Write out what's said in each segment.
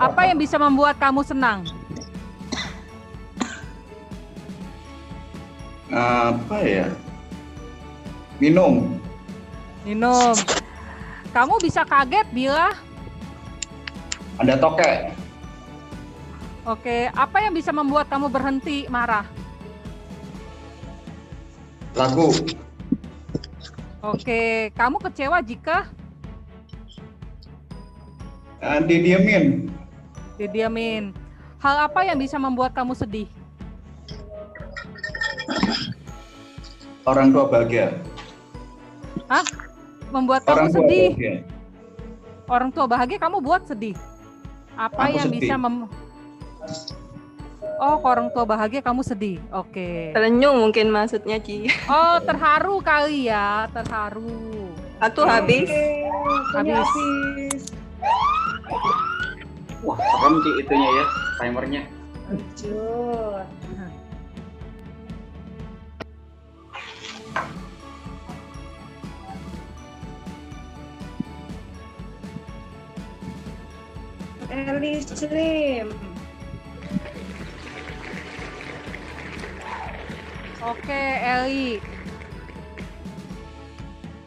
Apa yang bisa membuat kamu senang? Apa ya? Minum. Minum. Kamu bisa kaget bila? Ada tokek. Oke, apa yang bisa membuat kamu berhenti marah? Lagu. Oke, kamu kecewa jika Didiemin. didiamin. Hal apa yang bisa membuat kamu sedih? Orang tua bahagia. Hah? Membuat Orang kamu tua sedih? bahagia. Orang tua bahagia kamu buat sedih. Apa Aku yang sedih. bisa Oh, orang tua bahagia kamu sedih. Oke. Terenyuh mungkin maksudnya, Ci. Oh, terharu kali ya, terharu. Satu habis. Habis. Wah, serem sih itunya ya, timernya. Lanjut. Eli Slim. Oke, Eli.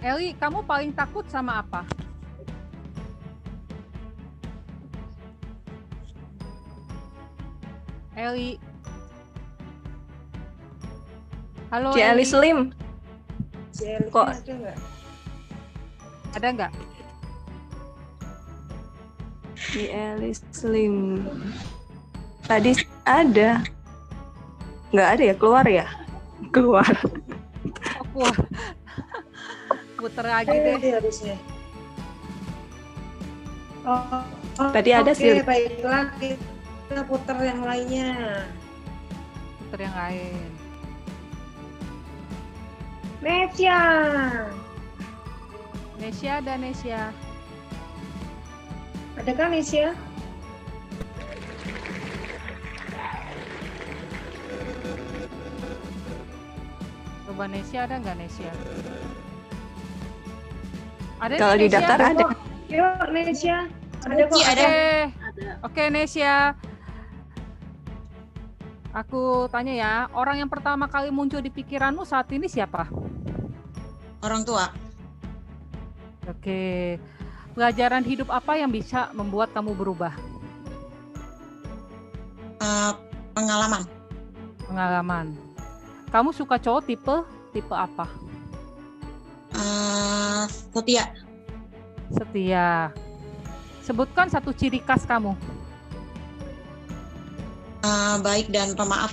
Eli, kamu paling takut sama apa? Eli. Halo, Ci Eli Slim. Jelly Kok- ada nggak? Ada nggak? Ci Eli Slim. Tadi ada. Nggak ada ya, keluar ya? Keluar. Oh, wah. Puter lagi deh. Harusnya. Oh, Tadi ada oke, sih. baiklah kita putar yang lainnya. Puter yang lain. Nesya. Nesya dan Nesya. Adakah Nesya? Coba Nesya ada nggak Nesya? Ada Kalau di Nesya? daftar ada. Yuk Nesya. Ada kok. Oke. Oke, Nesya. Aku tanya ya, orang yang pertama kali muncul di pikiranmu saat ini siapa? Orang tua. Oke. Pelajaran hidup apa yang bisa membuat kamu berubah? Pengalaman. Pengalaman. Kamu suka cowok tipe apa? Setia. Setia. Sebutkan satu ciri khas kamu. Baik dan pemaaf.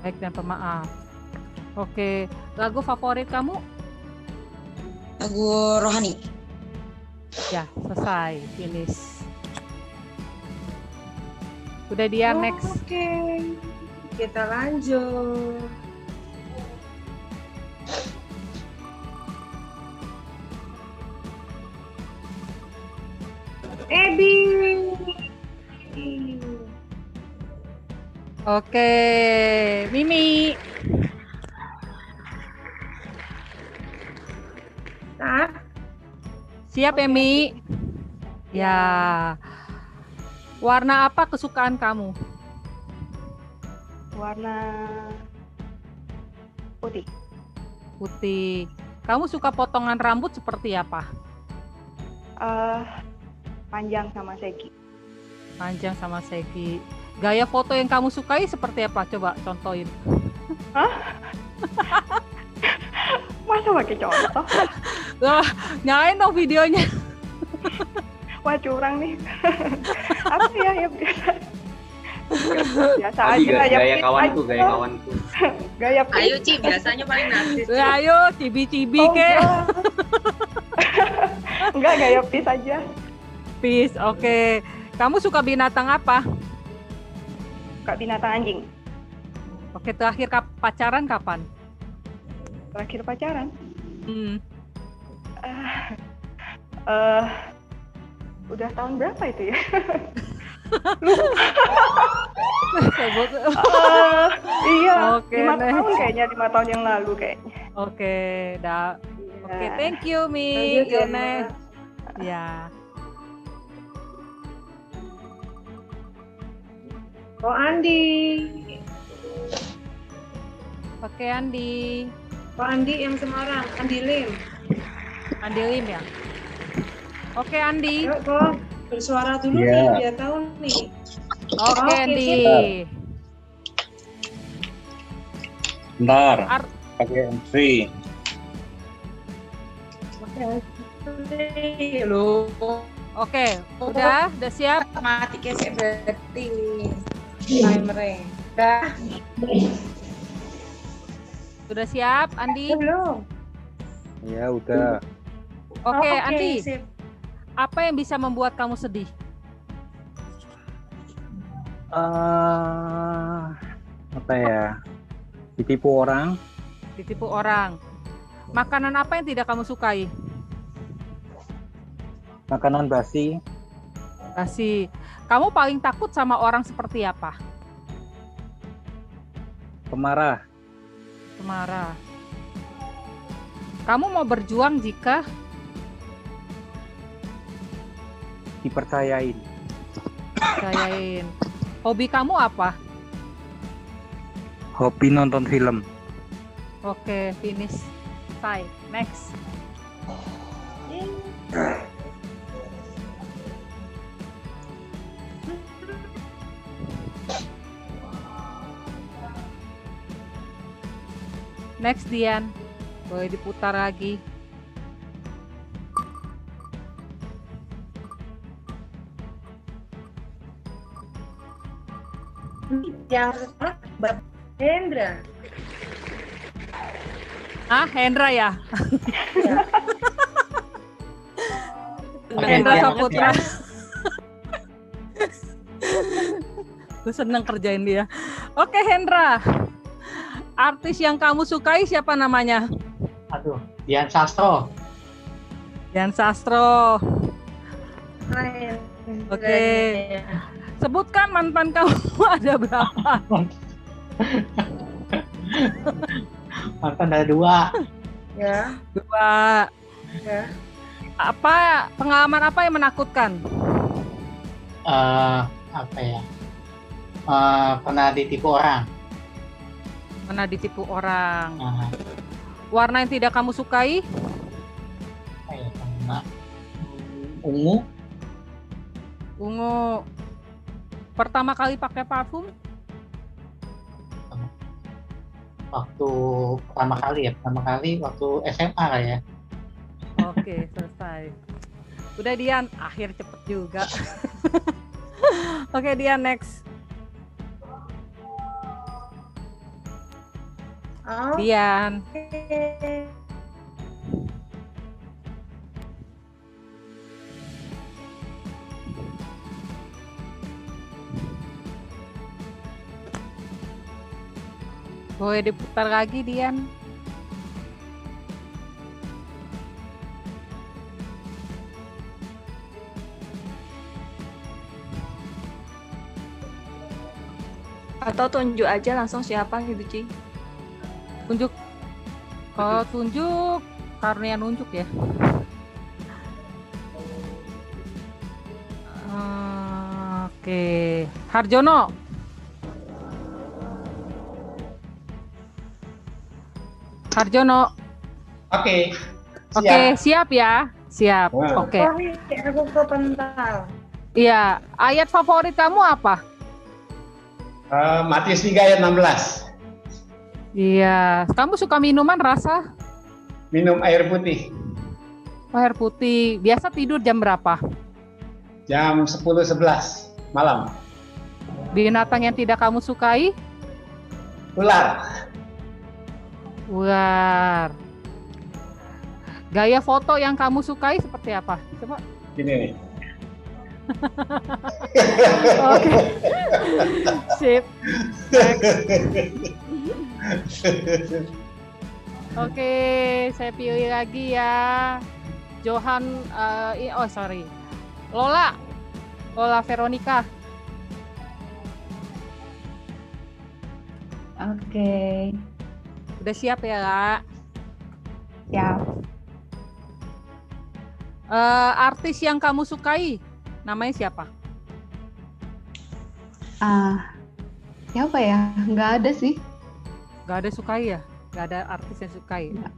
Baik dan pemaaf. Oke. Lagu favorit kamu? Lagu rohani. Ya, selesai. Finish. Udah dia next. Oke. Kita lanjut. Ebi. Oke. Mimi. Nah, Siap ya, Mi? Ya. Warna apa kesukaan kamu? Warna putih. Putih. Kamu suka potongan rambut seperti apa? Panjang sama segi. Panjang sama segi. Gaya foto yang kamu sukai seperti apa? Coba contohin. Masa pakai contoh? Wah, nyalain dong videonya. Wah, curang nih. Apa ya yang biasa? Biasa Tadi aja gaya fit kawanku, aja. gaya kawanku. Gaya fit. Ayo Ci, biasanya paling narsis. Ayo, cibi-cibi Oh, ke. enggak, gaya fit aja. Peace, oke. Kamu suka binatang apa? Suka binatang anjing. Oke, terakhir pacaran kapan? Terakhir pacaran. Udah tahun berapa itu ya? Iya, Oke, 5 next. tahun kayaknya, 5 tahun yang lalu kayaknya. Oke, dah. Iya. Oke, thank you, Mi. Lanjut ya, You're next. Ya. Oh, Andi. Oke, Andi. Oh, Andi yang Semarang. Andi Lim. Andi Lim ya. Oke, Andi. Yuk, kok bersuara dulu Iya. nih, biar tahu nih. Oke, Oke, Andi. Bentar, Ar- pakai entry. Loh. Oke, udah siap? Matematiknya saya berarti timernya. Udah. Sudah siap, Andi? Belum. Ya udah. Oke, Oh, Andi. sip. Apa yang bisa membuat kamu sedih? Apa ya? Ditipu orang, Ditipu orang. Makanan apa yang tidak kamu sukai? makanan basi, Basi. Kamu paling takut sama orang seperti apa? pemarah, Pemarah. Kamu mau berjuang jika dipercayain, percayain. Hobi kamu apa? hobi nonton film. Oke, finish. Selesai. Next. Next, Dian. Boleh diputar lagi. Yang Mbak Hendra. Ah, Hendra ya? Bener Hendra banget Saputra. Gue seneng kerjain dia. Oke, Hendra. Artis yang kamu sukai siapa namanya? Aduh, Dian Sastro. Dian Sastro. Hai, Oke. Sebutkan mantan kamu ada berapa? Mantan ada 2. Ya, 2. ya. Apa pengalaman apa yang menakutkan? Apa ya? Pernah ditipu orang. Pernah ditipu orang. Nah, Warna yang tidak kamu sukai? apa ya? Pernah ungu. Ungu. Pertama kali pakai parfum? Waktu pertama kali waktu SMA lah ya. Oke, selesai. Udah Dian, akhir cepet juga. Oke Dian, next. Oh, Dian. Boleh diputar lagi Dian. Atau tunjuk aja langsung siapa gitu, Ci. Tunjuk. Kalau tunjuk, karena nunjuk ya. Oke, Harjono. Harjono. Oke. Oke, siap ya. Siap. Wah. Oke. aku kepental. Iya, ayat favorit kamu apa? Matius 3 ayat 16. Iya, kamu suka minuman rasa Minum air putih. air putih. Biasa tidur jam berapa? Jam 10-11 malam. Binatang yang tidak kamu sukai? Ular. Ular. Gaya foto yang kamu sukai seperti apa? Coba. Gini nih. Oke. Sip. Next. Oke, saya pilih lagi ya. Johan, sorry. Lola Veronica. Oke. Udah siap ya, La? Siap. Artis yang kamu sukai, namanya siapa? Siapa ya? Nggak ada sih. Gak ada sukai ya? Gak ada artis yang sukai? Nggak.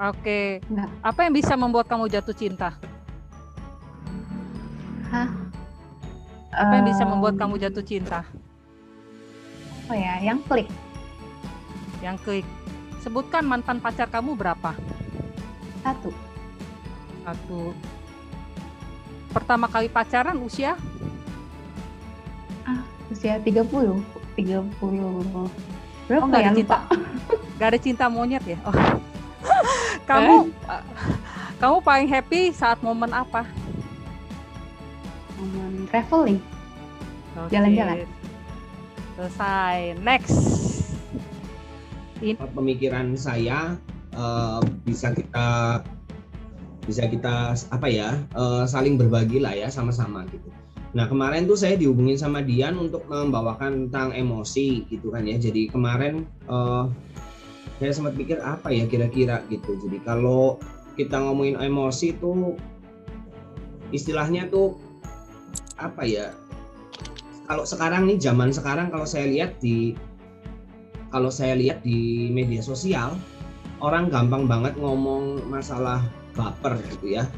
Oke. Nggak. Apa yang bisa membuat kamu jatuh cinta? Apa yang bisa membuat kamu jatuh cinta? Apa ya? Yang klik. Yang klik. Sebutkan mantan pacar kamu berapa? 1. 1. Pertama kali pacaran usia? Usia 30. Berapa nggak ya? ada cinta. Lupa. Gak ada cinta monyet ya? Oh. Kamu paling happy saat momen apa? Momen traveling. Oke. Jalan-jalan. Selesai. Next. Pemikiran saya bisa kita apa ya, saling berbagi lah ya, sama-sama gitu. Nah kemarin tuh saya dihubungin sama Dian untuk membawakan tentang emosi gitu kan ya. Jadi kemarin saya sempat pikir apa ya kira-kira gitu. Jadi kalau kita ngomongin emosi tuh istilahnya tuh apa ya? Kalau sekarang nih, zaman sekarang kalau saya lihat di media sosial, orang gampang banget ngomong masalah baper gitu ya.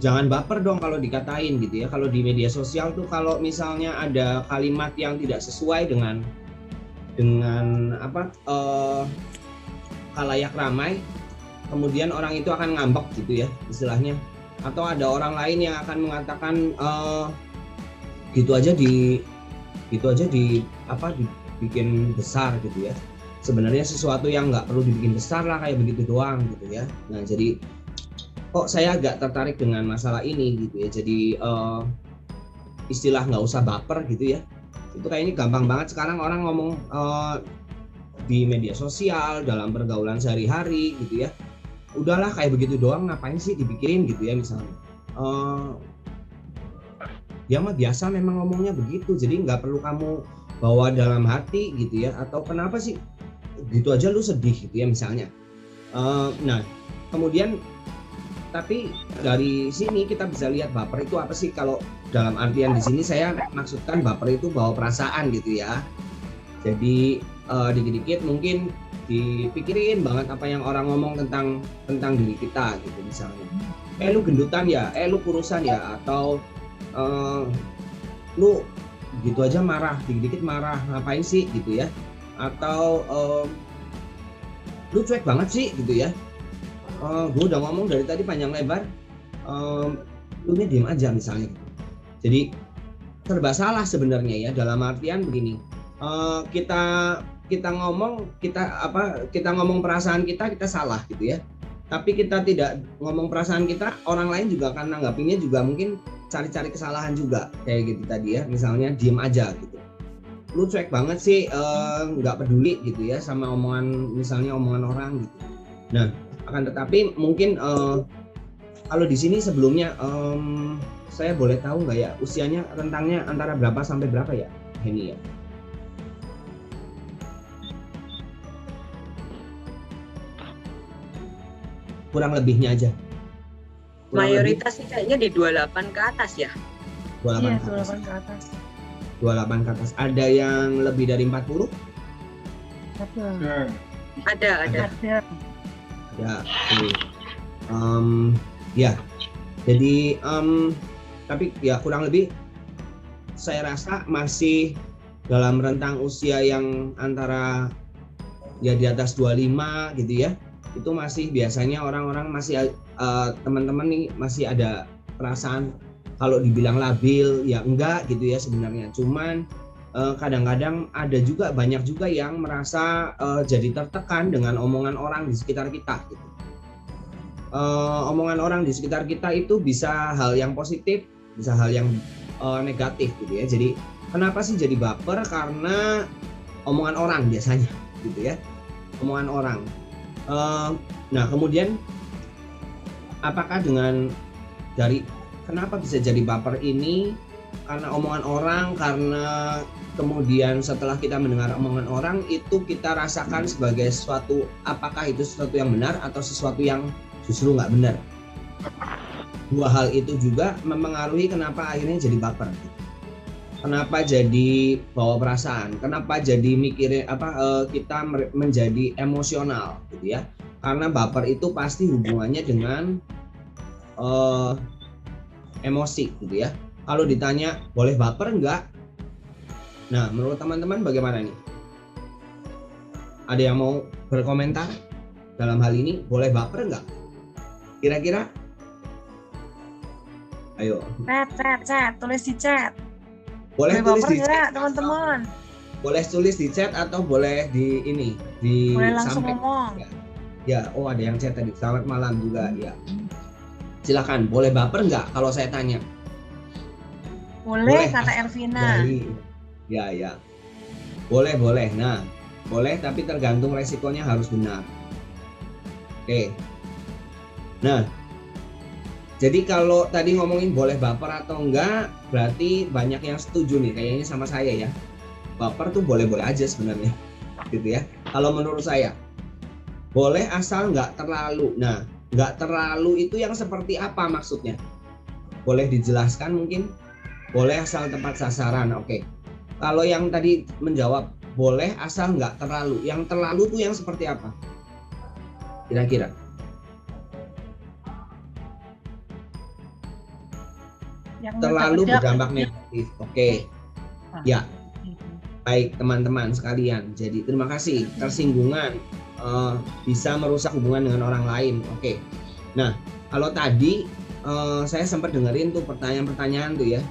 Jangan baper dong kalau dikatain gitu ya. Kalau di media sosial tuh kalau misalnya ada kalimat yang tidak sesuai dengan khalayak ramai, kemudian orang itu akan ngambek gitu ya istilahnya. Atau ada orang lain yang akan mengatakan gitu aja dibikin besar gitu ya. Sebenarnya sesuatu yang nggak perlu dibikin besar lah, kayak begitu doang gitu ya. Nah jadi kok saya agak tertarik dengan masalah ini gitu ya. Jadi istilah nggak usah baper gitu ya, itu kayaknya gampang banget sekarang orang ngomong di media sosial, dalam pergaulan sehari-hari gitu ya. Udahlah kayak begitu doang, ngapain sih dipikirin gitu ya misalnya. Ya mah biasa memang ngomongnya begitu, jadi nggak perlu kamu bawa dalam hati gitu ya. Atau kenapa sih gitu aja lu sedih gitu ya misalnya. Nah kemudian tapi dari sini kita bisa lihat baper itu apa sih. Kalau dalam artian di sini saya maksudkan baper itu bawa perasaan gitu ya. Jadi dikit-dikit mungkin dipikirin banget apa yang orang ngomong tentang diri kita gitu misalnya. Lu gendutan ya, lu kurusan ya, atau lu gitu aja marah, dikit-dikit marah, ngapain sih gitu ya. Atau lu cuek banget sih gitu ya. Gue udah ngomong dari tadi panjang lebar, lu nya diem aja misalnya gitu. Jadi serba salah sebenarnya ya, dalam artian begini, kita ngomong perasaan kita salah gitu ya. Tapi kita tidak ngomong perasaan kita, orang lain juga akan nanggapinnya juga mungkin cari-cari kesalahan juga kayak gitu tadi ya. Misalnya diem aja gitu, lu cuek banget sih, nggak peduli gitu ya sama misalnya omongan orang gitu. Nah akan tetapi mungkin kalau di sini sebelumnya saya boleh tahu nggak ya usianya, rentangnya antara berapa sampai berapa ya Henny ya? Kurang lebihnya aja. Mayoritas sih kayaknya di 28 ke atas ya. 28 Iya, ke atas. 28 ke atas. 28 ke atas. Ada yang lebih dari 40? Ada. Ya, ya. Jadi tapi ya kurang lebih saya rasa masih dalam rentang usia yang antara ya di atas 25 gitu ya. Itu masih biasanya orang-orang masih teman-teman nih masih ada perasaan, kalau dibilang labil ya enggak gitu ya sebenarnya. Cuman kadang-kadang ada juga, banyak juga yang merasa jadi tertekan dengan omongan orang di sekitar kita gitu. Omongan orang di sekitar kita itu bisa hal yang positif, bisa hal yang negatif gitu ya. Jadi kenapa sih jadi baper? Karena omongan orang biasanya gitu ya, omongan orang. Nah kemudian apakah kenapa bisa jadi baper ini? Karena omongan orang, karena kemudian setelah kita mendengar omongan orang itu kita rasakan sebagai sesuatu, apakah itu sesuatu yang benar atau sesuatu yang justru nggak benar. Dua hal itu juga mempengaruhi kenapa akhirnya jadi baper. Kenapa jadi bawa perasaan? Kenapa jadi mikirin kita menjadi emosional gitu ya? Karena baper itu pasti hubungannya dengan emosi gitu ya. Kalau ditanya boleh baper enggak? Nah, menurut teman-teman bagaimana nih? Ada yang mau berkomentar dalam hal ini? Boleh baper enggak? Kira-kira? Ayo. Chat, tulis di chat. Boleh tulis di chat, teman-teman? boleh tulis di chat atau boleh di ini di Boleh langsung sampai. ngomong. Ya, oh ada yang chat tadi. Selamat malam juga ya. Silakan, boleh baper nggak kalau saya tanya? Boleh, kata asal Ervina. dari- Ya. Boleh. Nah, boleh tapi tergantung resikonya harus benar. Oke. Nah, jadi kalau tadi ngomongin boleh baper atau enggak, berarti banyak yang setuju nih kayaknya sama saya ya. Baper tuh boleh-boleh aja sebenarnya. Gitu ya. Kalau menurut saya. Boleh asal nggak terlalu. Nah, nggak terlalu itu yang seperti apa maksudnya? Boleh dijelaskan mungkin? Boleh asal tepat sasaran, oke. Kalau yang tadi menjawab boleh asal nggak terlalu. Yang terlalu tuh yang seperti apa? Kira-kira? Yang Terlalu meledak-ledak. berdampak negatif. Oke. Ya, baik teman-teman sekalian. Jadi terima kasih. Tersinggungan bisa merusak hubungan dengan orang lain. Oke. Nah, kalau tadi saya sempat dengerin tuh pertanyaan-pertanyaan tuh ya.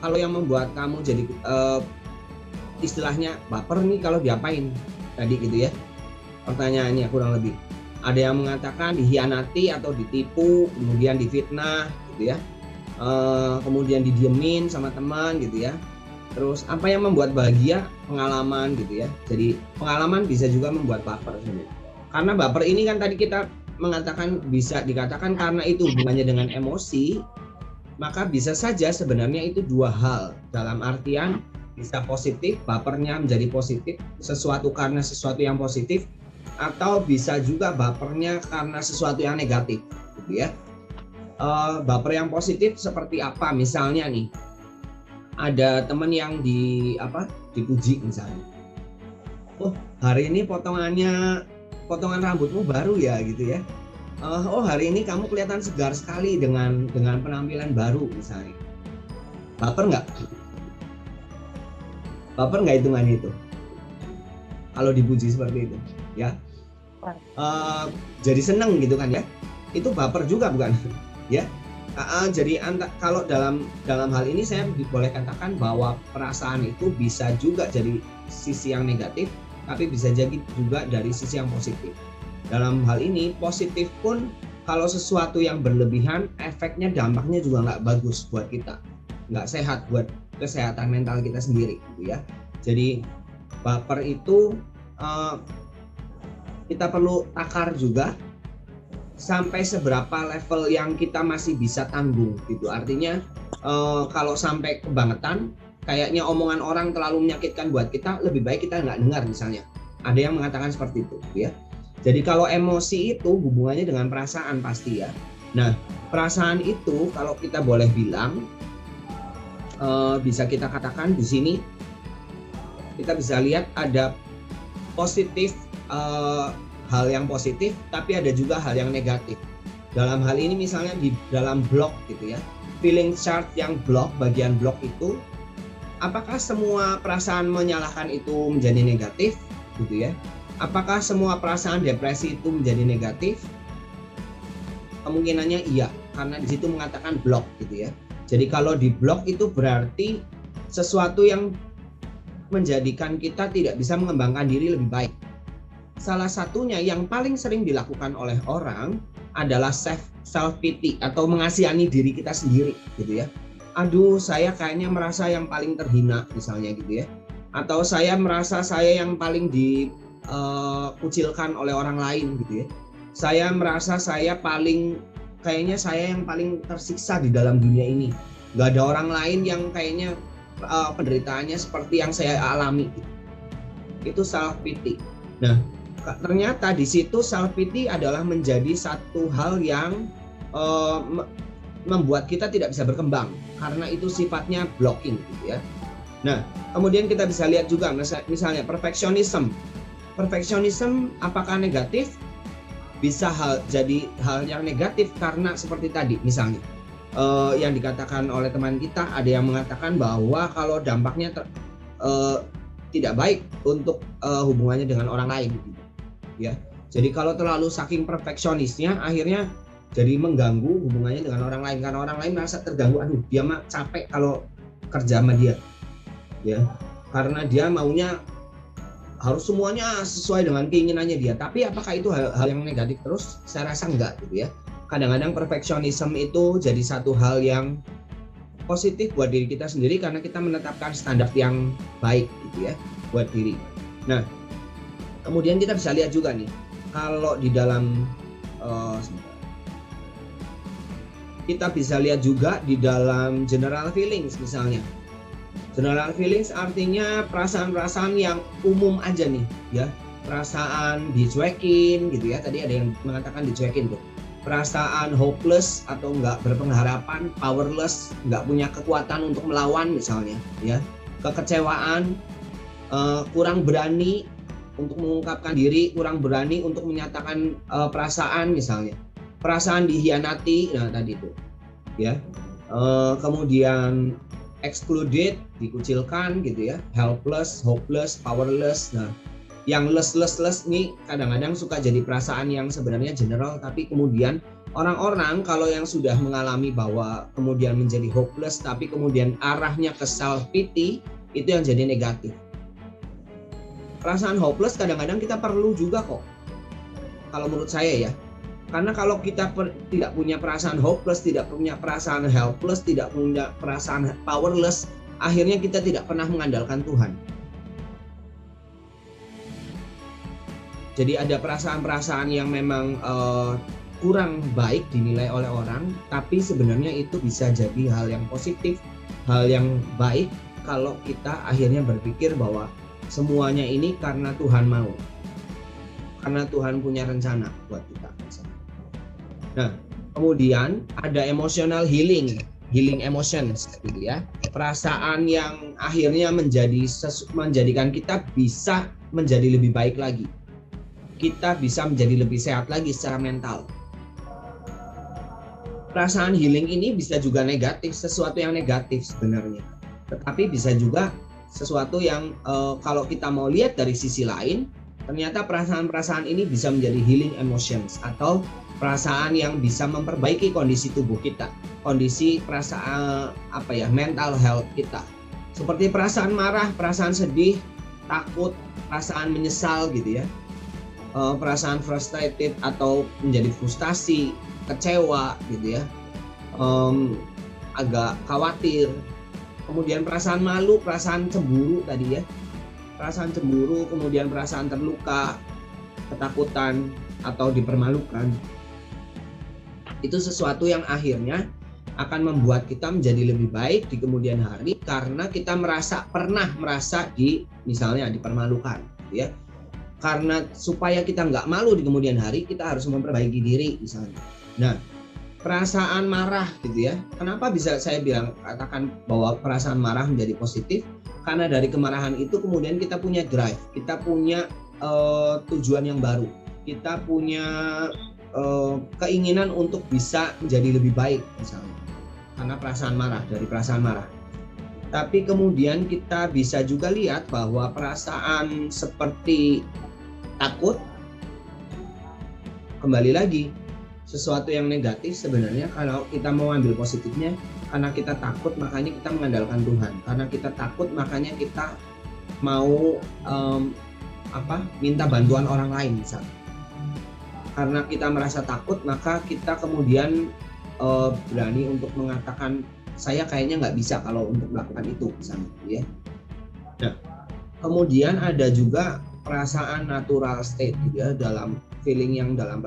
Kalau yang membuat kamu jadi istilahnya baper nih kalau diapain tadi gitu ya. Pertanyaannya kurang lebih. Ada yang mengatakan dihianati atau ditipu, kemudian difitnah gitu ya. Kemudian didiemin sama teman gitu ya. Terus apa yang membuat bahagia? Pengalaman gitu ya. Jadi pengalaman bisa juga membuat baper sebenarnya. Karena baper ini kan tadi kita mengatakan bisa dikatakan karena itu hubungannya dengan emosi, maka bisa saja sebenarnya itu dua hal. Dalam artian bisa positif, bapernya menjadi positif, sesuatu karena sesuatu yang positif, atau bisa juga bapernya karena sesuatu yang negatif gitu ya. Baper yang positif seperti apa? Misalnya nih, ada teman yang dipuji misalnya. Oh, hari ini potongan rambutmu baru ya gitu ya. Oh, hari ini kamu kelihatan segar sekali dengan penampilan baru misalnya. Baper nggak? Baper nggak hitungan itu? Kalau dipuji seperti itu, ya. Jadi seneng gitu kan ya? Itu baper juga bukan? Ya. Jadi kalau dalam hal ini saya boleh katakan bahwa perasaan itu bisa juga jadi sisi yang negatif, tapi bisa jadi juga dari sisi yang positif. Dalam hal ini positif pun kalau sesuatu yang berlebihan, efeknya dampaknya juga nggak bagus buat kita, nggak sehat buat kesehatan mental kita sendiri, gitu ya. Jadi baper itu kita perlu takar juga. Sampai seberapa level yang kita masih bisa tanggung gitu. Artinya kalau sampai kebangetan, kayaknya omongan orang terlalu menyakitkan buat kita, lebih baik kita nggak dengar misalnya. Ada yang mengatakan seperti itu ya. Jadi kalau emosi itu hubungannya dengan perasaan pasti ya. Nah, perasaan itu kalau kita boleh bilang bisa kita katakan di sini kita bisa lihat ada positif, hal yang positif, tapi ada juga hal yang negatif. Dalam hal ini misalnya di dalam blog gitu ya, feeling chart yang blog, bagian blog itu, apakah semua perasaan menyalahkan itu menjadi negatif gitu ya? Apakah semua perasaan depresi itu menjadi negatif? Kemungkinannya iya, karena di situ mengatakan blog gitu ya. Jadi kalau di blog itu berarti sesuatu yang menjadikan kita tidak bisa mengembangkan diri lebih baik. Salah satunya yang paling sering dilakukan oleh orang adalah self pity atau mengasihani diri kita sendiri gitu ya. Aduh, saya kayaknya merasa yang paling terhina misalnya gitu ya. Atau saya merasa saya yang paling dikucilkan oleh orang lain gitu ya. Saya merasa saya kayaknya saya yang paling tersiksa di dalam dunia ini. Gak ada orang lain yang kayaknya penderitaannya seperti yang saya alami gitu. Itu self pity. Nah, ternyata di situ self pity adalah menjadi satu hal yang membuat kita tidak bisa berkembang. karena itu sifatnya blocking gitu ya. Nah, kemudian kita bisa lihat juga misalnya perfectionism. Perfectionism apakah negatif? Bisa jadi hal yang negatif karena seperti tadi misalnya yang dikatakan oleh teman kita, ada yang mengatakan bahwa kalau dampaknya tidak baik untuk hubungannya dengan orang lain gitu, ya. Jadi kalau terlalu saking perfeksionisnya akhirnya jadi mengganggu hubungannya dengan orang lain, karena orang lain merasa terganggu, aduh dia mah capek kalau kerja sama dia, ya, karena dia maunya harus semuanya sesuai dengan keinginannya dia. Tapi apakah itu hal yang negatif terus? Saya rasa enggak gitu ya. Kadang-kadang perfeksionisme itu jadi satu hal yang positif buat diri kita sendiri karena kita menetapkan standar yang baik gitu ya buat diri. Nah, kemudian kita bisa lihat juga nih, kalau di dalam kita bisa lihat juga di dalam general feelings misalnya. General feelings artinya perasaan-perasaan yang umum aja nih ya. Perasaan dicuekin gitu ya. Tadi ada yang mengatakan dicuekin tuh. Perasaan hopeless atau nggak berpengharapan, powerless, nggak punya kekuatan untuk melawan misalnya ya. Kekecewaan, kurang berani untuk mengungkapkan diri, kurang berani untuk menyatakan perasaan misalnya. Perasaan dihianati, nah tadi itu ya. Kemudian excluded, dikucilkan gitu ya, helpless, hopeless, powerless. Nah, yang less nih kadang-kadang suka jadi perasaan yang sebenarnya general, tapi kemudian orang-orang kalau yang sudah mengalami bahwa kemudian menjadi hopeless, tapi kemudian arahnya ke self pity, itu yang jadi negatif. Perasaan hopeless kadang-kadang kita perlu juga kok, kalau menurut saya ya. Karena kalau kita tidak punya perasaan hopeless, tidak punya perasaan helpless, tidak punya perasaan powerless, akhirnya kita tidak pernah mengandalkan Tuhan. Jadi ada perasaan-perasaan yang memang kurang baik dinilai oleh orang, tapi sebenarnya itu bisa jadi hal yang positif, hal yang baik kalau kita akhirnya berpikir bahwa semuanya ini karena Tuhan mau. Karena Tuhan punya rencana buat kita. Nah, kemudian ada emotional healing emotions gitu ya. Perasaan yang akhirnya menjadikan kita bisa menjadi lebih baik lagi. Kita bisa menjadi lebih sehat lagi secara mental. Perasaan healing ini bisa juga negatif, sesuatu yang negatif sebenarnya. Tetapi bisa juga sesuatu yang kalau kita mau lihat dari sisi lain, ternyata perasaan-perasaan ini bisa menjadi healing emotions atau perasaan yang bisa memperbaiki kondisi tubuh kita, kondisi perasaan mental health kita. Seperti perasaan marah, perasaan sedih, takut, perasaan menyesal gitu ya. Perasaan frustrated atau menjadi frustasi, kecewa gitu ya. Agak khawatir. Kemudian perasaan malu, perasaan cemburu tadi ya. Perasaan cemburu, kemudian perasaan terluka, ketakutan atau dipermalukan. Itu sesuatu yang akhirnya akan membuat kita menjadi lebih baik di kemudian hari karena kita pernah merasa misalnya dipermalukan gitu ya. Karena supaya kita nggak malu di kemudian hari, kita harus memperbaiki diri misalnya. Nah, perasaan marah gitu ya. Kenapa bisa saya katakan bahwa perasaan marah menjadi positif? Karena dari kemarahan itu kemudian kita punya drive, kita punya tujuan yang baru, kita punya keinginan untuk bisa menjadi lebih baik misalnya karena dari perasaan marah. Tapi kemudian kita bisa juga lihat bahwa perasaan seperti takut, kembali lagi sesuatu yang negatif sebenarnya. Kalau kita mau ambil positifnya, karena kita takut makanya kita mengandalkan Tuhan, karena kita takut makanya kita mau minta bantuan orang lain misalnya. Karena kita merasa takut, maka kita kemudian berani untuk mengatakan saya kayaknya nggak bisa kalau untuk melakukan itu misalnya, ya. Nah, kemudian ada juga perasaan natural state, gitu ya, dalam feeling yang dalam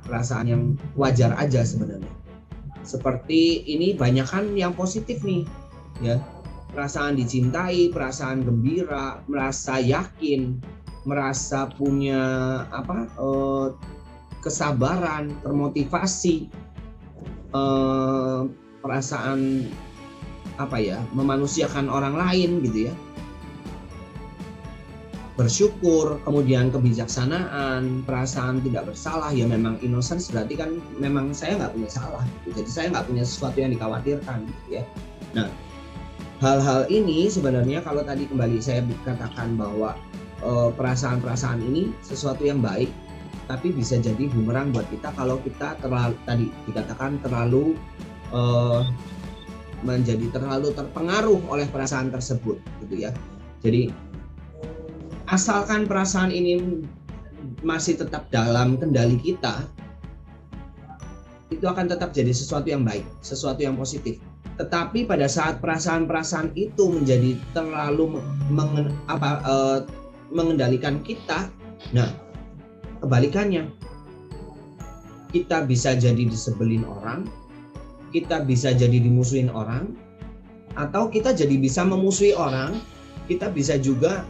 perasaan yang wajar aja sebenarnya. Seperti ini banyak kan yang positif nih, ya. Perasaan dicintai, perasaan gembira, merasa yakin, merasa punya kesabaran, termotivasi, perasaan memanusiakan orang lain gitu ya. Bersyukur, kemudian kebijaksanaan, perasaan tidak bersalah, ya memang innocence berarti kan memang saya nggak punya salah gitu. Jadi saya nggak punya sesuatu yang dikhawatirkan gitu ya. Nah, hal-hal ini sebenarnya kalau tadi kembali saya katakan bahwa perasaan-perasaan ini sesuatu yang baik, tapi bisa jadi bumerang buat kita kalau kita tadi dikatakan terlalu menjadi terlalu terpengaruh oleh perasaan tersebut gitu ya. Jadi asalkan perasaan ini masih tetap dalam kendali kita, itu akan tetap jadi sesuatu yang baik, sesuatu yang positif. Tetapi pada saat perasaan-perasaan itu menjadi terlalu mengendalikan kita, nah kebalikannya, kita bisa jadi disebelin orang, kita bisa jadi dimusuhin orang, atau kita jadi bisa memusuhi orang, kita bisa juga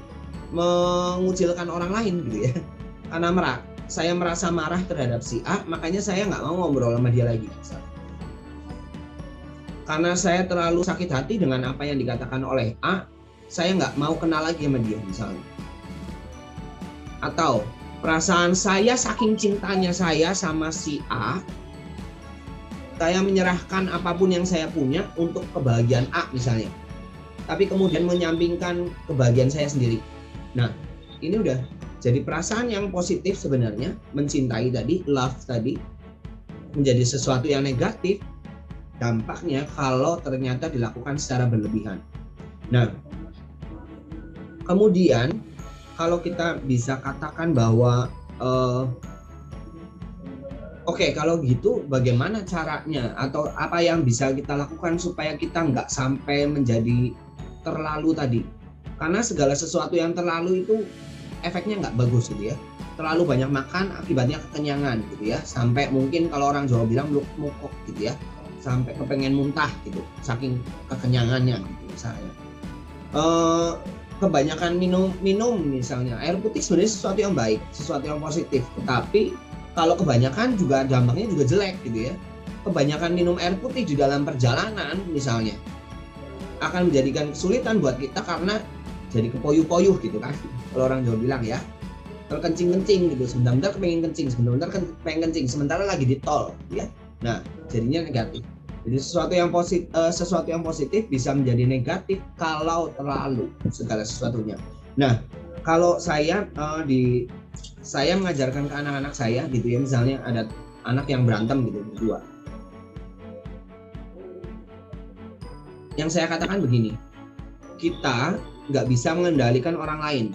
mengucilkan orang lain gitu ya. Karena saya merasa marah terhadap si A, makanya saya nggak mau ngobrol sama dia lagi misalnya. Karena saya terlalu sakit hati dengan apa yang dikatakan oleh A, saya nggak mau kenal lagi sama dia misalnya. Atau perasaan saya saking cintanya saya sama si A, saya menyerahkan apapun yang saya punya untuk kebahagiaan A misalnya. Tapi kemudian menyampingkan kebahagiaan saya sendiri. Nah, ini udah jadi perasaan yang positif sebenarnya, mencintai tadi, love tadi, menjadi sesuatu yang negatif dampaknya kalau ternyata dilakukan secara berlebihan. Nah, kemudian kalau kita bisa katakan bahwa oke, kalau gitu bagaimana caranya atau apa yang bisa kita lakukan supaya kita nggak sampai menjadi terlalu tadi. Karena segala sesuatu yang terlalu itu efeknya nggak bagus gitu ya. Terlalu banyak makan akibatnya kekenyangan gitu ya. Sampai mungkin kalau orang Jawa bilang mukok gitu ya. Sampai kepengen muntah gitu. Saking kekenyangannya gitu misalnya. Kebanyakan minum misalnya. Air putih sebenarnya sesuatu yang baik, sesuatu yang positif. Tetapi kalau kebanyakan juga dampaknya juga jelek gitu ya. Kebanyakan minum air putih di dalam perjalanan misalnya akan menjadikan kesulitan buat kita karena jadi kepoyuh-poyuh gitu kan. Kalau orang Jawa bilang ya, terkencing-kencing gitu. Sebentar pengen kencing, sebentar pengen kencing, sementara lagi di tol ya. Nah, jadinya negatif. Jadi sesuatu yang positif bisa menjadi negatif kalau terlalu segala sesuatunya. Nah, kalau saya mengajarkan ke anak-anak saya gitu ya, misalnya ada anak yang berantem gitu berdua. Yang saya katakan begini, kita nggak bisa mengendalikan orang lain,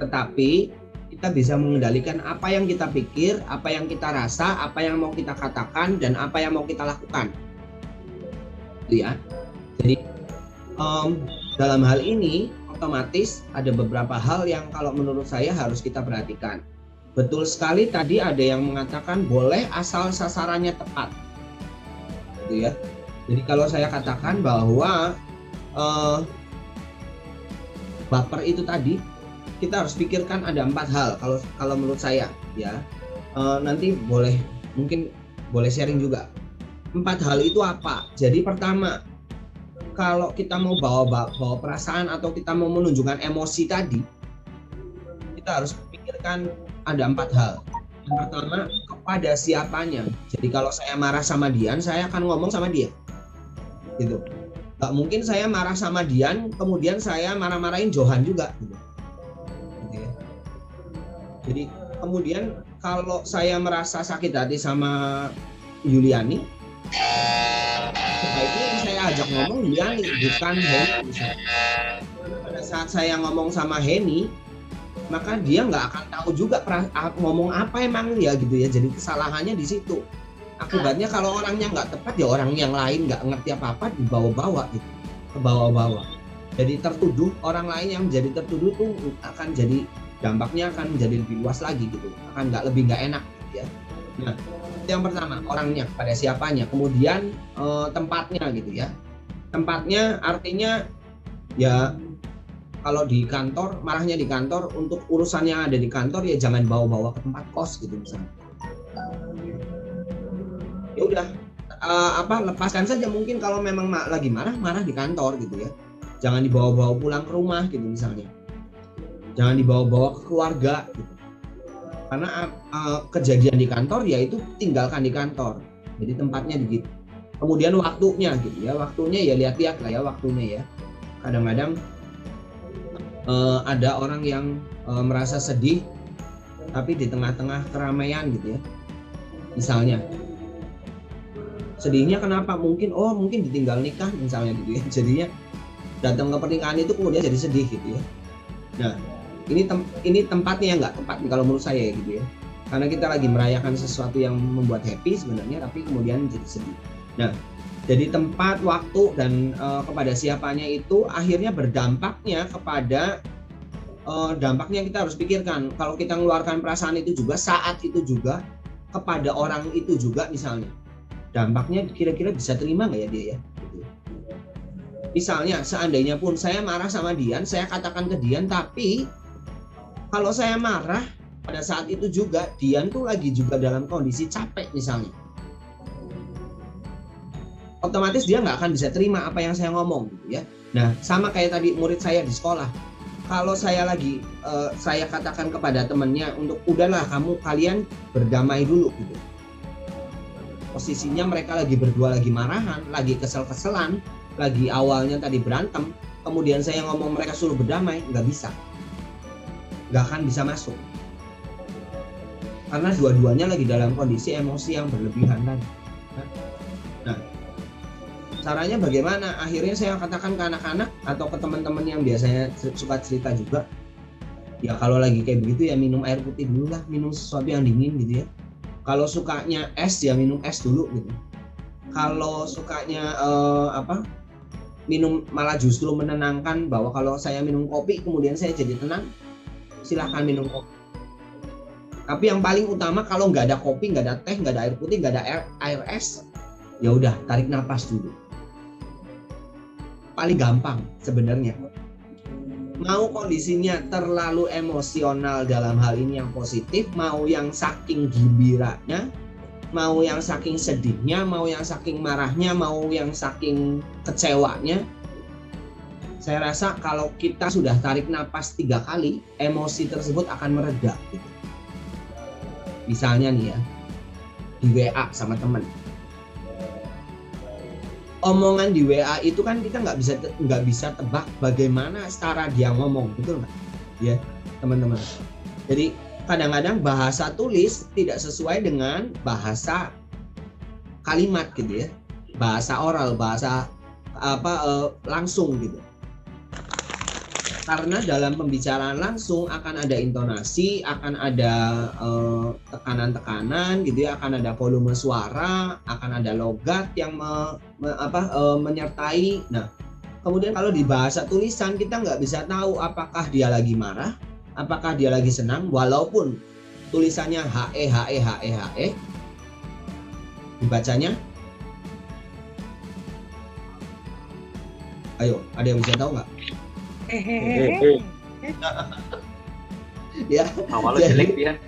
tetapi kita bisa mengendalikan apa yang kita pikir, apa yang kita rasa, apa yang mau kita katakan, dan apa yang mau kita lakukan. Gitu ya. Jadi dalam hal ini otomatis ada beberapa hal yang kalau menurut saya harus kita perhatikan. Betul sekali tadi ada yang mengatakan boleh asal sasarannya tepat. Gitu ya. Jadi kalau saya katakan bahwa baper itu tadi, kita harus pikirkan ada 4 hal kalau menurut saya ya. Nanti mungkin boleh sharing juga. 4 hal itu apa? Jadi pertama, kalau kita mau bawa perasaan atau kita mau menunjukkan emosi tadi, kita harus pikirkan ada 4 hal. Yang pertama, kepada siapanya. Jadi kalau saya marah sama Dian, saya akan ngomong sama dia. Gitu. Gak mungkin saya marah sama Dian, kemudian saya marah-marahin Johan juga. Gitu. Jadi kemudian kalau saya merasa sakit hati sama Yuliani, sebaiknya yang saya ajak ngomong Yuliani, bukan Heni. Pada saat saya ngomong sama Heni, maka dia nggak akan tahu juga ngomong apa emang ya gitu ya. Jadi kesalahannya di situ. Akibatnya kalau orangnya nggak tepat ya orang yang lain nggak ngerti apa-apa dibawa-bawa gitu, ke bawah-bawah. Jadi tertuduh, orang lain yang menjadi tertuduh tuh akan jadi dampaknya akan menjadi lebih luas lagi gitu, akan lebih nggak enak gitu ya. Nah, itu yang pertama, orangnya, pada siapanya. Kemudian tempatnya gitu ya. Tempatnya artinya ya kalau di kantor, marahnya di kantor, untuk urusan yang ada di kantor ya jangan bawa-bawa ke tempat kos gitu misalnya. Ya udah, lepaskan saja, mungkin kalau memang lagi marah di kantor gitu ya. Jangan dibawa-bawa pulang ke rumah gitu misalnya. Jangan dibawa-bawa ke keluarga gitu. Karena kejadian di kantor ya itu tinggalkan di kantor. Jadi tempatnya begitu. Kemudian waktunya gitu ya. Waktunya ya lihat-lihat lah ya waktunya ya. Kadang-kadang ada orang yang merasa sedih tapi di tengah-tengah keramaian gitu ya. Misalnya sedihnya kenapa? Mungkin ditinggal nikah misalnya gitu ya. Jadinya datang ke pernikahan itu kemudian jadi sedih gitu ya. Nah, ini tempatnya nggak tepat kalau menurut saya gitu ya. Karena kita lagi merayakan sesuatu yang membuat happy sebenarnya, tapi kemudian jadi sedih. Nah, jadi tempat, waktu dan kepada siapanya itu akhirnya berdampaknya kepada dampaknya kita harus pikirkan. Kalau kita mengeluarkan perasaan itu juga saat itu juga kepada orang itu juga misalnya, dampaknya kira-kira bisa terima nggak ya dia ya? Misalnya seandainya pun saya marah sama Dian, saya katakan ke Dian, tapi kalau saya marah pada saat itu juga Dian tuh lagi juga dalam kondisi capek misalnya, otomatis dia nggak akan bisa terima apa yang saya ngomong gitu ya. Nah sama kayak tadi murid saya di sekolah, kalau saya lagi saya katakan kepada temannya untuk udahlah kalian berdamai dulu gitu. Posisinya mereka lagi berdua lagi marahan, lagi kesel-keselan, lagi awalnya tadi berantem, kemudian saya ngomong mereka suruh berdamai, nggak bisa, nggak akan bisa masuk, karena dua-duanya lagi dalam kondisi emosi yang berlebihan tadi. Nah, caranya bagaimana? Akhirnya saya katakan ke anak-anak atau ke teman-teman yang biasanya suka cerita juga, ya kalau lagi kayak begitu ya minum air putih dulu lah, minum sesuatu yang dingin gitu ya. Kalau sukanya es ya minum es dulu gitu. Kalau sukanya minum malah justru menenangkan, bahwa kalau saya minum kopi kemudian saya jadi tenang, silahkan minum kopi. Tapi yang paling utama kalau nggak ada kopi, nggak ada teh, nggak ada air putih, nggak ada air es, ya udah tarik napas dulu. Paling gampang sebenarnya. Mau kondisinya terlalu emosional dalam hal ini yang positif, mau yang saking gembiranya, mau yang saking sedihnya, mau yang saking marahnya, mau yang saking kecewanya, saya rasa kalau kita sudah tarik napas 3 kali, emosi tersebut akan mereda gitu. Misalnya nih ya, di WA sama teman, omongan di WA itu kan kita nggak bisa tebak bagaimana cara dia ngomong, betul nggak? Ya teman-teman. Jadi kadang-kadang bahasa tulis tidak sesuai dengan bahasa kalimat gitu ya, bahasa oral, bahasa langsung gitu. Karena dalam pembicaraan langsung akan ada intonasi, akan ada tekanan-tekanan gitu ya, akan ada volume suara, akan ada logat yang menyertai. Nah, kemudian kalau di bahasa tulisan kita nggak bisa tahu apakah dia lagi marah, apakah dia lagi senang, walaupun tulisannya HE, dibacanya, ayo, ada yang bisa tahu nggak? Ya, awalnya jelek ya.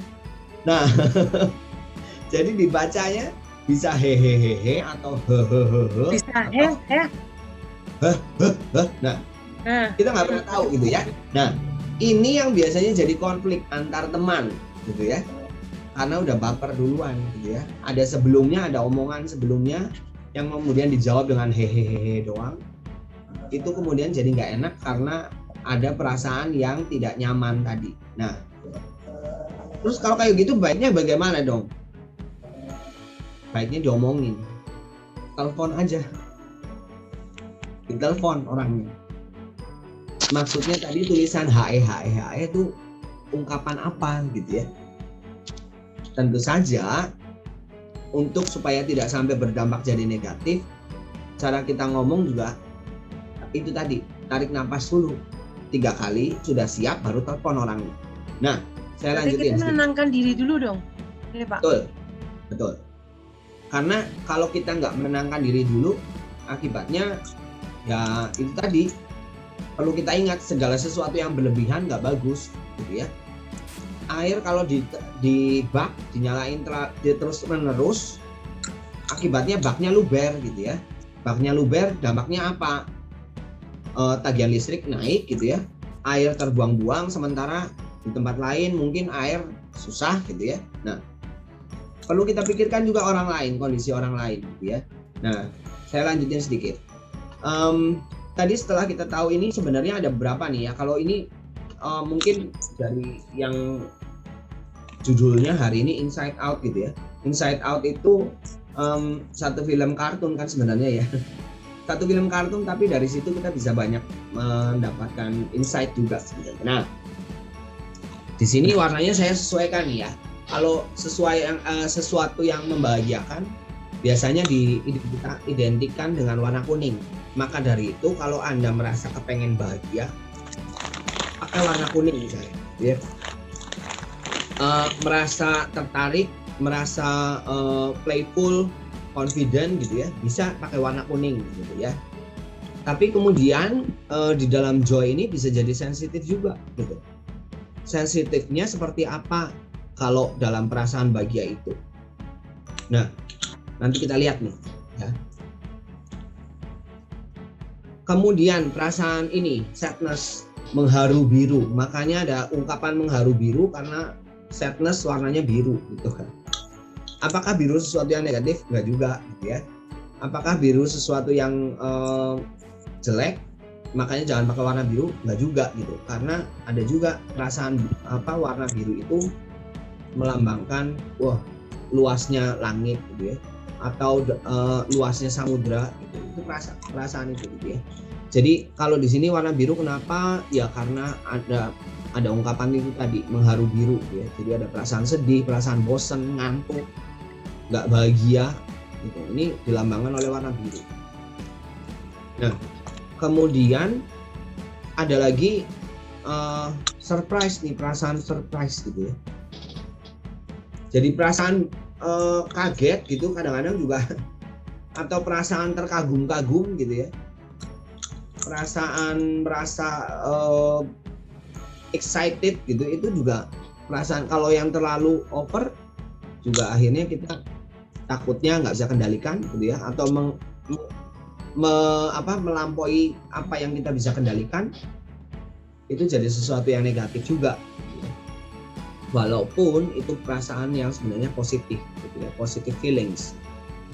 Nah, jadi dibacanya bisa hehehe atau hehehe. Bisa Nah, kita nggak pernah tahu gitu ya. Nah, ini yang biasanya jadi konflik antar teman gitu ya. Karena udah baper duluan gitu ya. Ada sebelumnya, ada omongan sebelumnya yang kemudian dijawab dengan hehehe doang. Itu kemudian jadi nggak enak karena ada perasaan yang tidak nyaman tadi. Nah, terus kalau kayak gitu baiknya bagaimana dong? Baiknya diomongin, telepon aja, ditelepon orangnya. Maksudnya tadi tulisan HE itu ungkapan apa gitu ya? Tentu saja untuk supaya tidak sampai berdampak jadi negatif, cara kita ngomong juga itu tadi, tarik napas dulu 3 kali, sudah siap baru telepon orangnya. Nah, saya lanjutin. Kita menenangkan diri dulu dong, ya Pak. Betul. Karena kalau kita nggak menenangkan diri dulu, akibatnya ya itu tadi, perlu kita ingat segala sesuatu yang berlebihan nggak bagus, gitu ya. Air kalau di bak dinyalain terus menerus, akibatnya baknya luber gitu ya. Baknya luber, dampaknya apa? Tagihan listrik naik gitu ya. Air terbuang-buang, sementara di tempat lain mungkin air susah gitu ya. Nah, perlu kita pikirkan juga orang lain, kondisi orang lain gitu ya. Nah, saya lanjutin sedikit. Tadi setelah kita tahu ini sebenarnya ada berapa nih ya. Kalau ini mungkin dari yang judulnya hari ini Inside Out gitu ya. Inside Out itu satu film kartun kan sebenarnya ya. Satu film kartun, tapi dari situ kita bisa banyak mendapatkan insight juga sebenarnya. Nah, di sini warnanya saya sesuaikan nih ya. Kalau sesuatu yang membahagiakan biasanya diidentikan dengan warna kuning. Maka dari itu kalau Anda merasa kepengen bahagia, pakai warna kuning misalnya. Ya. Merasa tertarik, merasa playful, confident gitu ya, bisa pakai warna kuning gitu ya. Tapi kemudian di dalam joy ini bisa jadi sensitif juga gitu. Sensitifnya seperti apa kalau dalam perasaan bahagia itu? Nah, nanti kita lihat nih ya. Kemudian perasaan ini sadness, mengharu biru. Makanya ada ungkapan mengharu biru karena sadness warnanya biru gitu kan. Apakah biru sesuatu yang negatif? Enggak juga gitu ya. Apakah biru sesuatu yang jelek? Makanya jangan pakai warna biru? Enggak juga gitu. Karena ada juga perasaan warna biru itu melambangkan luasnya langit gitu ya, atau luasnya samudra gitu. Itu perasaan itu gitu ya. Jadi kalau di sini warna biru kenapa? Ya karena ada ungkapan itu tadi, mengharu biru gitu ya. Jadi ada perasaan sedih, perasaan bosan, ngantuk, nggak bahagia gitu. Ini dilambangkan oleh warna biru. Nah, kemudian ada lagi surprise nih, perasaan surprise gitu ya. Jadi perasaan kaget gitu kadang-kadang juga, atau perasaan terkagum-kagum gitu ya. Perasaan merasa excited gitu, itu juga perasaan. Kalau yang terlalu over juga akhirnya kita takutnya nggak bisa kendalikan gitu ya, atau melampaui apa yang kita bisa kendalikan, itu jadi sesuatu yang negatif juga gitu ya. Walaupun itu perasaan yang sebenarnya positif gitu ya, positive feelings,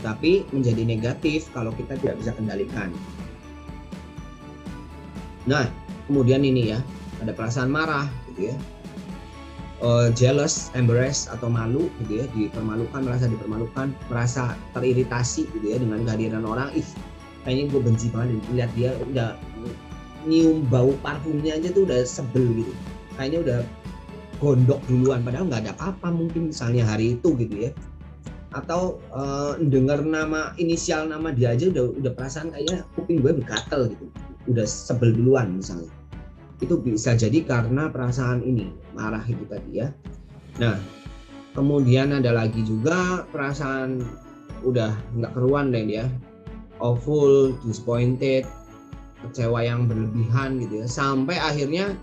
tapi menjadi negatif kalau kita tidak bisa kendalikan. Nah, kemudian ini ya, ada perasaan marah gitu ya, jealous, embarrassed atau malu gitu ya, dipermalukan, merasa dipermalukan, merasa teriritasi gitu ya dengan kehadiran orang. Kayaknya gue benci banget lihat dia, udah nyium bau parfumnya aja tuh udah sebel gitu, kayaknya udah gondok duluan, padahal nggak ada apa-apa mungkin misalnya hari itu gitu ya. Atau dengar nama, inisial nama dia aja udah perasaan kayaknya kuping gue bergatel gitu, udah sebel duluan misalnya. Itu bisa jadi karena perasaan ini, marah itu tadi ya. Nah, kemudian ada lagi juga perasaan udah nggak keruan deh dia, awful, disappointed, kecewa yang berlebihan gitu ya, sampai akhirnya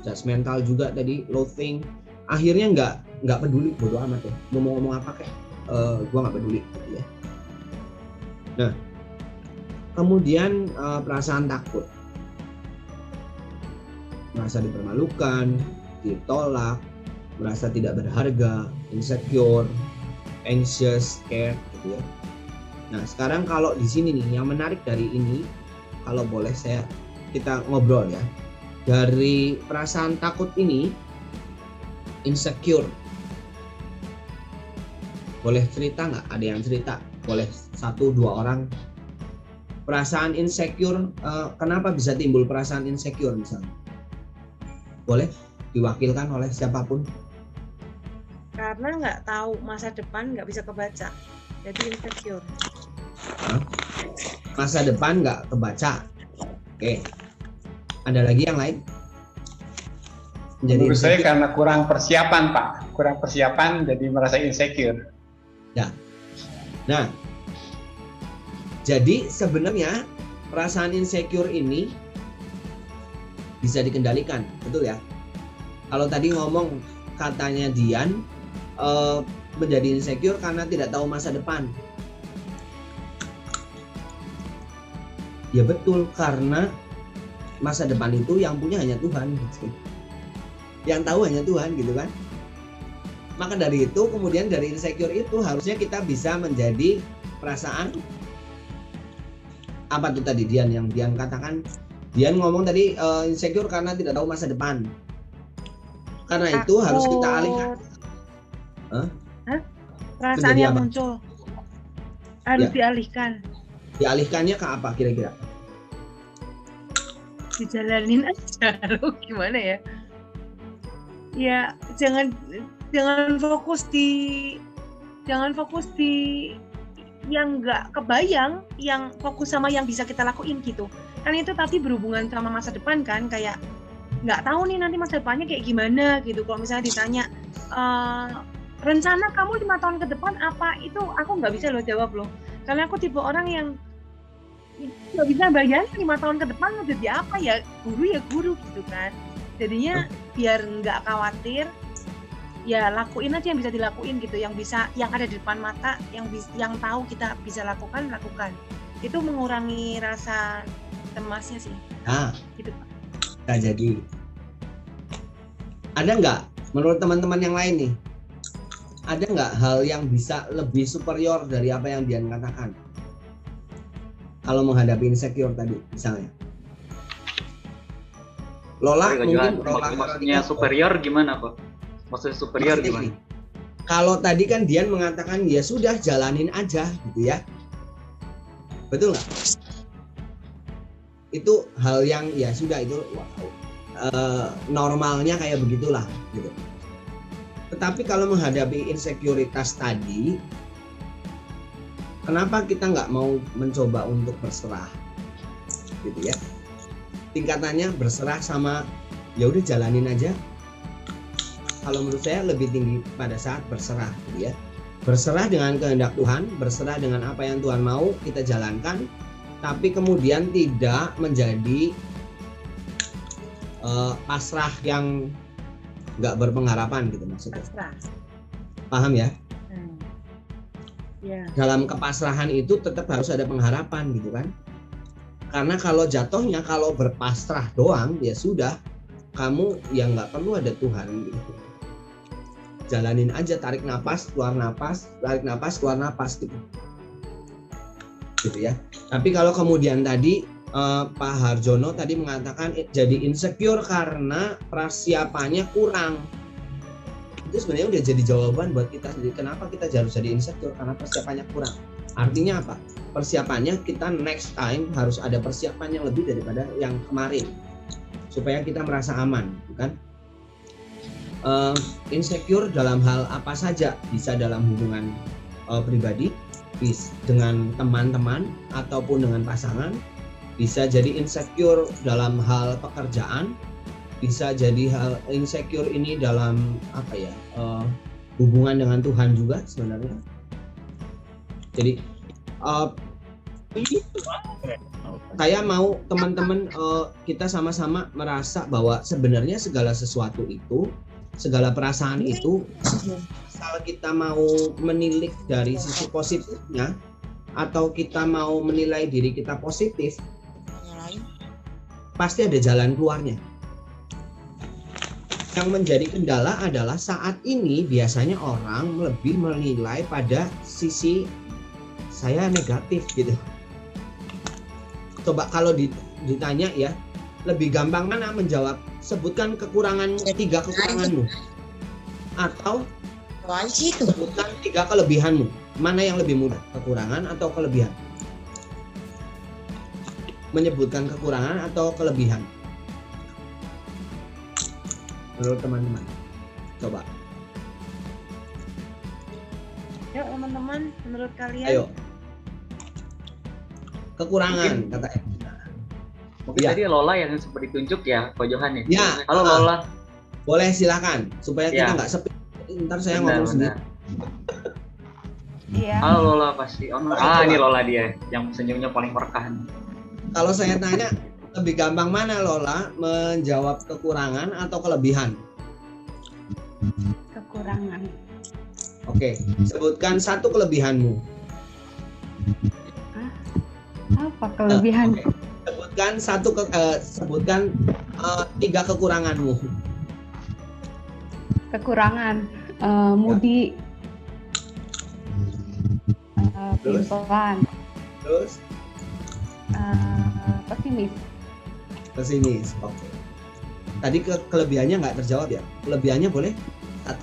judgmental juga tadi, loathing, akhirnya nggak peduli, bodo amat ya, mau ngomong apa kayak gua nggak peduli gitu ya. Nah, kemudian perasaan takut, merasa dipermalukan, ditolak, merasa tidak berharga, insecure, anxious, scared gitu ya. Nah, sekarang kalau di sini nih yang menarik dari ini, kalau boleh kita ngobrol ya. Dari perasaan takut ini, insecure. Boleh cerita nggak? Ada yang cerita? Boleh 1-2 orang. Perasaan insecure, kenapa bisa timbul perasaan insecure misalnya? Boleh diwakilkan oleh siapapun. Karena nggak tahu masa depan, nggak bisa kebaca, jadi insecure. Masa depan nggak kebaca. Oke. Ada lagi yang lain? Menurut saya karena kurang persiapan, Pak. Kurang persiapan jadi merasa insecure. Ya. Nah, jadi sebenarnya perasaan insecure ini bisa dikendalikan, betul ya? Kalau tadi ngomong katanya Dian menjadi insecure karena tidak tahu masa depan. Ya betul, karena masa depan itu yang punya hanya Tuhan gitu. Yang tahu hanya Tuhan gitu kan. Maka dari itu kemudian dari insecure itu harusnya kita bisa menjadi perasaan apa tuh tadi Dian yang Dian katakan. Dian ngomong tadi insecure karena tidak tahu masa depan. Karena itu harus kita alihkan. Perasaan Menjadi yang apa? muncul harus Ya. dialihkan, Dialihkannya ke apa kira-kira? dijalanin aja. Lo gimana ya? Ya jangan fokus di yang nggak kebayang, yang fokus sama yang bisa kita lakuin gitu. Kan itu tadi berhubungan sama masa depan kan, kayak nggak tahu nih nanti masa depannya kayak gimana gitu. Kalau misalnya ditanya rencana kamu 5 tahun ke depan apa, itu aku nggak bisa loh jawab loh, karena aku tipe orang yang nggak bisa bayangin 5 tahun ke depan mau jadi apa. Ya guru gitu kan. Jadinya biar nggak khawatir, ya lakuin aja yang bisa dilakuin gitu, yang ada di depan mata, yang tahu kita bisa lakukan. Itu mengurangi rasa cemasnya sih. Nah, Gitu Pak. nah jadi ada nggak menurut teman-teman yang lain nih? Ada nggak hal yang bisa lebih superior dari apa yang Dian katakan? Kalau menghadapi insecure tadi, misalnya. Lola mungkin maksudnya superior gimana Pak? Maksudnya superior maksudnya gimana? gini, kalau tadi kan Dian mengatakan ya sudah jalanin aja gitu ya. Betul nggak? Itu hal yang ya sudah itu normalnya kayak begitulah gitu. Tetapi kalau menghadapi insekuritas tadi, kenapa kita nggak mau mencoba untuk berserah, gitu ya? Tingkatannya berserah sama ya udah jalanin aja. Kalau menurut saya lebih tinggi pada saat berserah, gitu ya. Berserah dengan kehendak Tuhan, berserah dengan apa yang Tuhan mau kita jalankan, tapi kemudian tidak menjadi pasrah yang nggak berpengharapan gitu maksudnya. Pasrah. Paham ya? Ya. Dalam kepasrahan itu tetap harus ada pengharapan gitu kan. Karena kalau jatuhnya kalau berpasrah doang ya sudah, kamu yang nggak perlu ada Tuhan gitu. Jalanin aja, tarik napas, keluar napas, tarik napas, keluar napas gitu. Gitu ya. Tapi kalau kemudian tadi Pak Harjono tadi mengatakan jadi insecure karena persiapannya kurang. Itu sebenarnya udah jadi jawaban buat kita sendiri. Kenapa kita harus jadi insecure? Karena persiapannya kurang. Artinya apa? Persiapannya kita next time harus ada persiapan yang lebih daripada yang kemarin. Supaya kita merasa aman, kan? Insecure dalam hal apa saja, bisa dalam hubungan pribadi, bisa dengan teman-teman ataupun dengan pasangan, bisa jadi insecure dalam hal pekerjaan, bisa jadi hal insecure ini dalam apa ya, hubungan dengan Tuhan juga sebenarnya. Jadi saya mau teman-teman kita sama-sama merasa bahwa sebenarnya segala sesuatu itu, segala perasaan itu, asal kita mau menilik dari sisi positifnya atau kita mau menilai diri kita positif, pasti ada jalan keluarnya. Yang menjadi kendala adalah saat ini biasanya orang lebih menilai pada sisi saya negatif gitu. Coba kalau ditanya ya, lebih gampang mana menjawab? Sebutkan kekuranganmu, 3 kekuranganmu, atau sebutkan 3 kelebihanmu. Mana yang lebih mudah, kekurangan atau kelebihan? Menyebutkan kekurangan atau kelebihan menurut teman-teman, coba. Yuk teman-teman, menurut kalian? Ayo. Kekurangan kata Evita. Mungkin Ya. tadi Lola yang sempat ditunjuk ya, Pak Johan ya. Ya. Halo Lola. Boleh silakan supaya kita Ya. nggak sepi. Ntar saya Benar, ngomong sendiri. Iya. Halo Lola pasti. Ini Lola dia yang senyumnya paling merekah. Kalau saya tanya lebih gampang mana Lola, menjawab kekurangan atau kelebihan? Kekurangan. Oke, sebutkan 1 kelebihanmu. Apa kelebihan? Oke. sebutkan 3 kekuranganmu. Kekurangan. Mudi. Terus? Pelan. Terus Pesimis. pesimis. Oke. Tadi kelebihannya nggak terjawab ya? Kelebihannya boleh 1?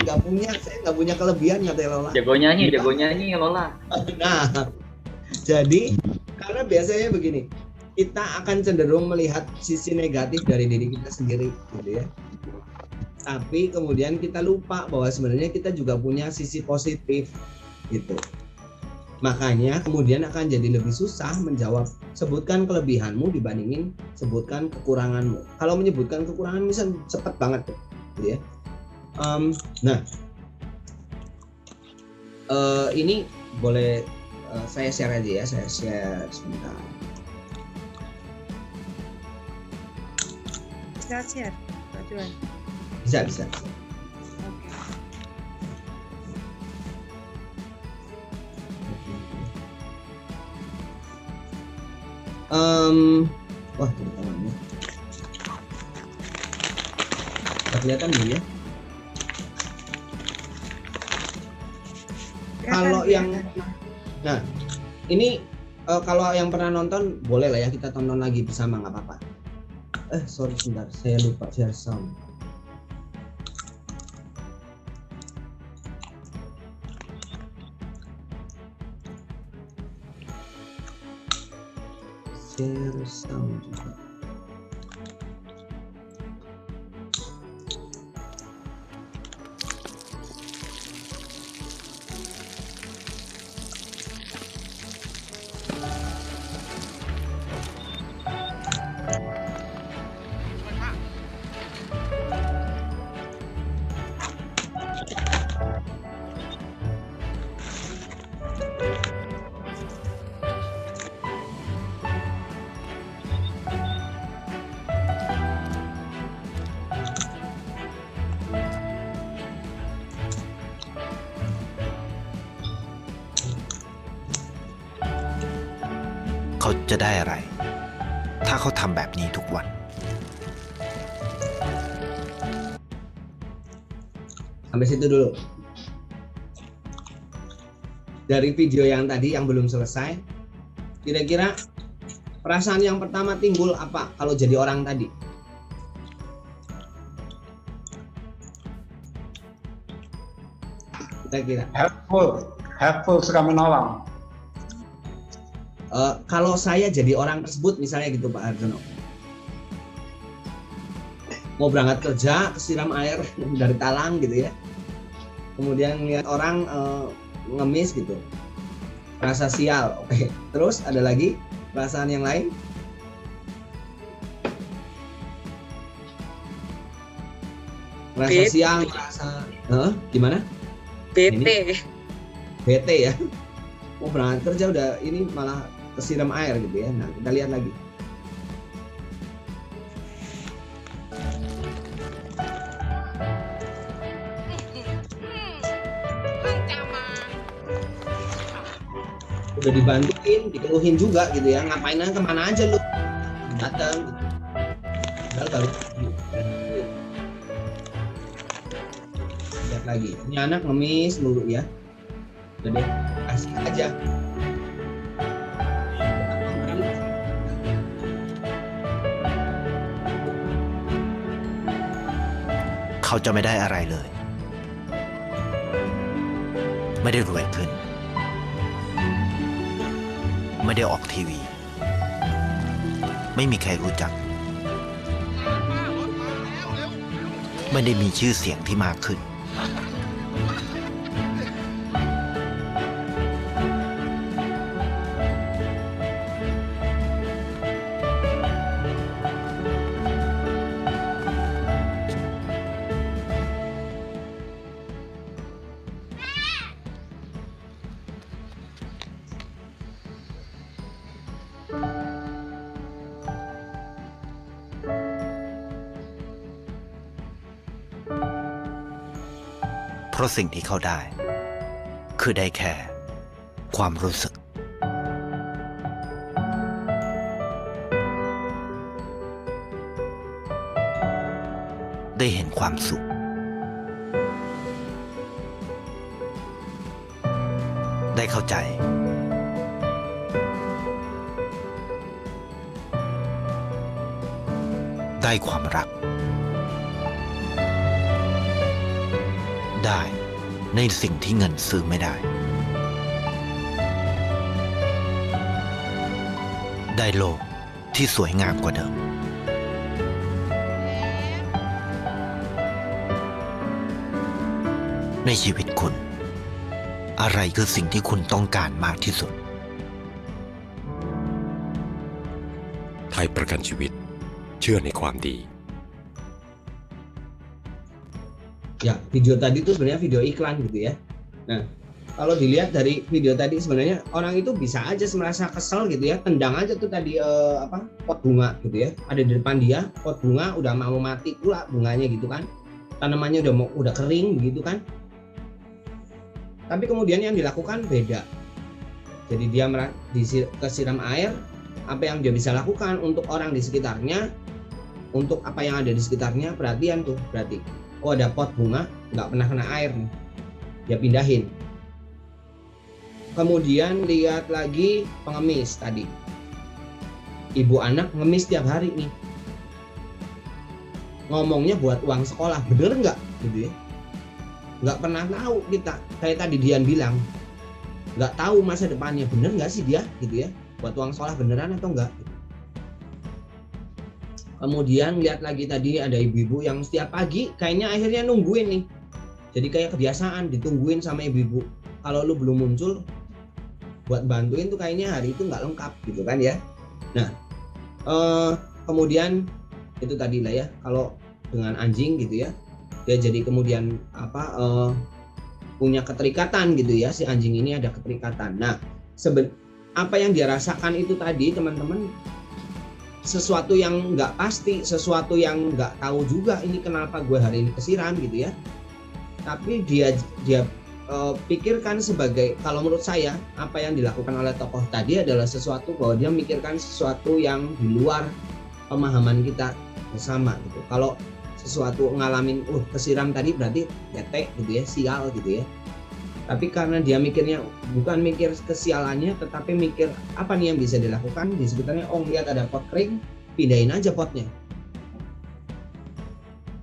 Saya nggak punya kelebihan kata Lola. Jago nyanyi Lola. Nah, jadi karena biasanya begini, kita akan cenderung melihat sisi negatif dari diri kita sendiri, gitu ya. Tapi kemudian kita lupa bahwa sebenarnya kita juga punya sisi positif, gitu. Makanya kemudian akan jadi lebih susah menjawab sebutkan kelebihanmu dibandingin sebutkan kekuranganmu. Kalau menyebutkan kekurangan bisa cepat banget, gitu ya. Ini boleh saya share aja ya, saya share sebentar. Bisa share, Pak Juan. Bisa. Wah, teman-temannya. Kelihatan belum ya? Kalau yang, nah ini kalau yang pernah nonton boleh lah ya kita tonton lagi bersama, nggak apa-apa. Sorry sebentar, saya lupa share sound. Share sound juga.เขาจะได้อะไร ถ้าเขาทำแบบนี้ทุกวัน Sampai situ dulu. Dari video yang tadi yang belum selesai, kira-kira perasaan yang pertama timbul apa kalau jadi orang tadi? Kira-kira. Helpful suka menolong. Kalau saya jadi orang tersebut misalnya gitu Pak Harjono, mau berangkat kerja kesiram air dari talang gitu ya, kemudian lihat orang ngemis gitu, rasa sial. Oke. Terus ada lagi perasaan yang lain? Rasa sial, rasa gimana? Bete ya. Mau berangkat kerja udah ini malah kesiram air gitu ya. Nah, kita lihat lagi. Udah dibantuin, dikeluhin juga gitu ya. Ngapain aja, kemana aja lu? Datang gitu. Padahal baru lihat lagi. Ini anak ngemis mulu ya. Udah deh, kasih aja.เขาจะไม่ได้อะไรเลย ไม่ได้รวยขึ้น ไม่ได้ออกทีวี ไม่มีใครรู้จัก ไม่ได้มีชื่อเสียงที่มากขึ้น เพราะสิ่งที่เขาได้คือได้แค่ความรู้สึก ได้เห็นความสุข ได้เข้าใจ ได้ความรัก ได้ในสิ่งที่เงินซื้อไม่ได้ ได้โลกที่สวยงามกว่าเดิม ในชีวิตคุณ อะไรคือสิ่งที่คุณต้องการมากที่สุด ไทยประกันชีวิตเชื่อในความดี Ya, video tadi itu sebenarnya video iklan gitu ya. Nah, kalau dilihat dari video tadi sebenarnya orang itu bisa aja merasa kesel gitu ya, tendang aja tuh tadi pot bunga gitu ya. Ada di depan dia, pot bunga udah mau mati pula bunganya gitu kan. Tanamannya udah kering gitu kan. Tapi kemudian yang dilakukan beda. Jadi dia kesiram air, apa yang dia bisa lakukan untuk orang di sekitarnya, untuk apa yang ada di sekitarnya, perhatian tuh berarti. Oh, ada pot bunga nggak pernah kena air nih, dia pindahin. Kemudian lihat lagi pengemis tadi, ibu anak ngemis tiap hari nih, ngomongnya buat uang sekolah, bener nggak gitu ya? Nggak pernah tahu kita, kayak tadi Dian bilang, nggak tahu masa depannya, bener nggak sih dia gitu ya, buat uang sekolah beneran atau enggak? Kemudian lihat lagi tadi ada ibu-ibu yang setiap pagi kayaknya akhirnya nungguin nih. Jadi kayak kebiasaan ditungguin sama ibu-ibu. Kalau lu belum muncul buat bantuin tuh kayaknya hari itu nggak lengkap gitu kan ya. Nah, kemudian itu tadi lah ya. Kalau dengan anjing gitu ya, dia jadi kemudian punya keterikatan gitu ya. Si anjing ini ada keterikatan. Nah, apa yang dia rasakan itu tadi teman-teman, sesuatu yang nggak pasti, sesuatu yang nggak tahu juga ini kenapa gue hari ini kesiram gitu ya. Tapi dia pikirkan sebagai, kalau menurut saya apa yang dilakukan oleh tokoh tadi adalah sesuatu bahwa dia mikirkan sesuatu yang di luar pemahaman kita bersama gitu. Kalau sesuatu ngalamin kesiram tadi berarti bete gitu ya, sial gitu ya. Tapi karena dia mikirnya bukan mikir kesialannya, tetapi mikir apa nih yang bisa dilakukan di sekitarnya. Oh, lihat ada pot kering, pindahin aja potnya.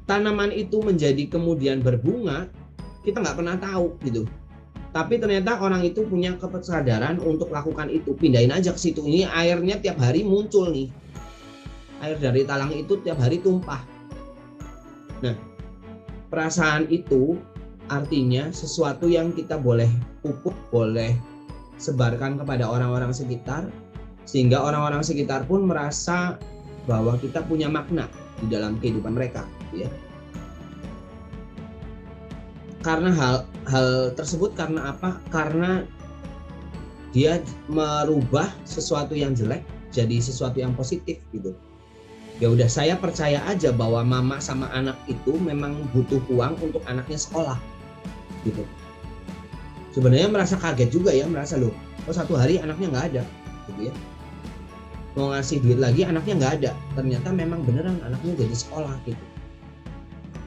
Tanaman itu menjadi kemudian berbunga, kita nggak pernah tahu gitu. Tapi ternyata orang itu punya kesadaran untuk lakukan itu, pindahin aja ke situ. Ini airnya tiap hari muncul nih, air dari talang itu tiap hari tumpah. Nah, perasaan itu artinya sesuatu yang kita boleh pupuk, boleh sebarkan kepada orang-orang sekitar, sehingga orang-orang sekitar pun merasa bahwa kita punya makna di dalam kehidupan mereka, ya. Karena hal tersebut karena apa? Karena dia merubah sesuatu yang jelek jadi sesuatu yang positif gitu. Ya udah, saya percaya aja bahwa mama sama anak itu memang butuh uang untuk anaknya sekolah. Gitu. Sebenarnya merasa kaget juga ya, merasa loh, kok satu hari anaknya nggak ada, gitu ya. Mau ngasih duit lagi anaknya nggak ada, ternyata memang beneran anaknya jadi sekolah gitu,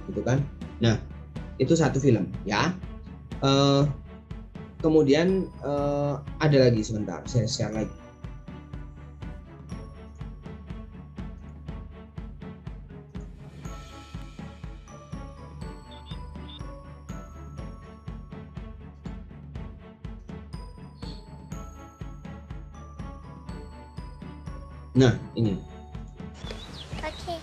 gitu kan. Nah, itu satu film ya. Kemudian ada lagi, sebentar saya share lagi. Nah, ini. Okay.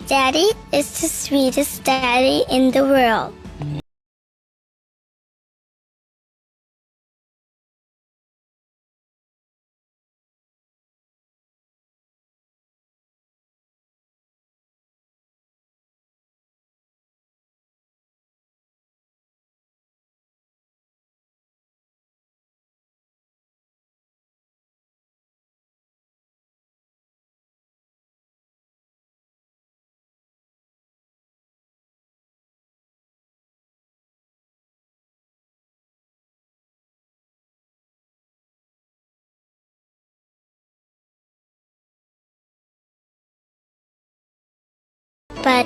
Daddy is the sweetest daddy in the world. but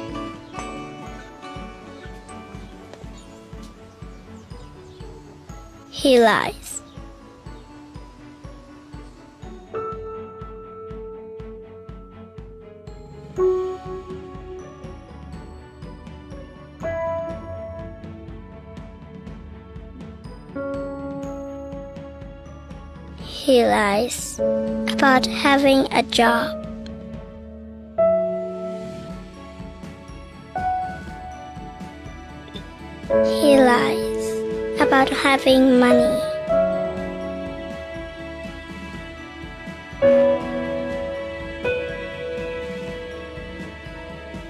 he lies. He lies about having a job. He lies about having money.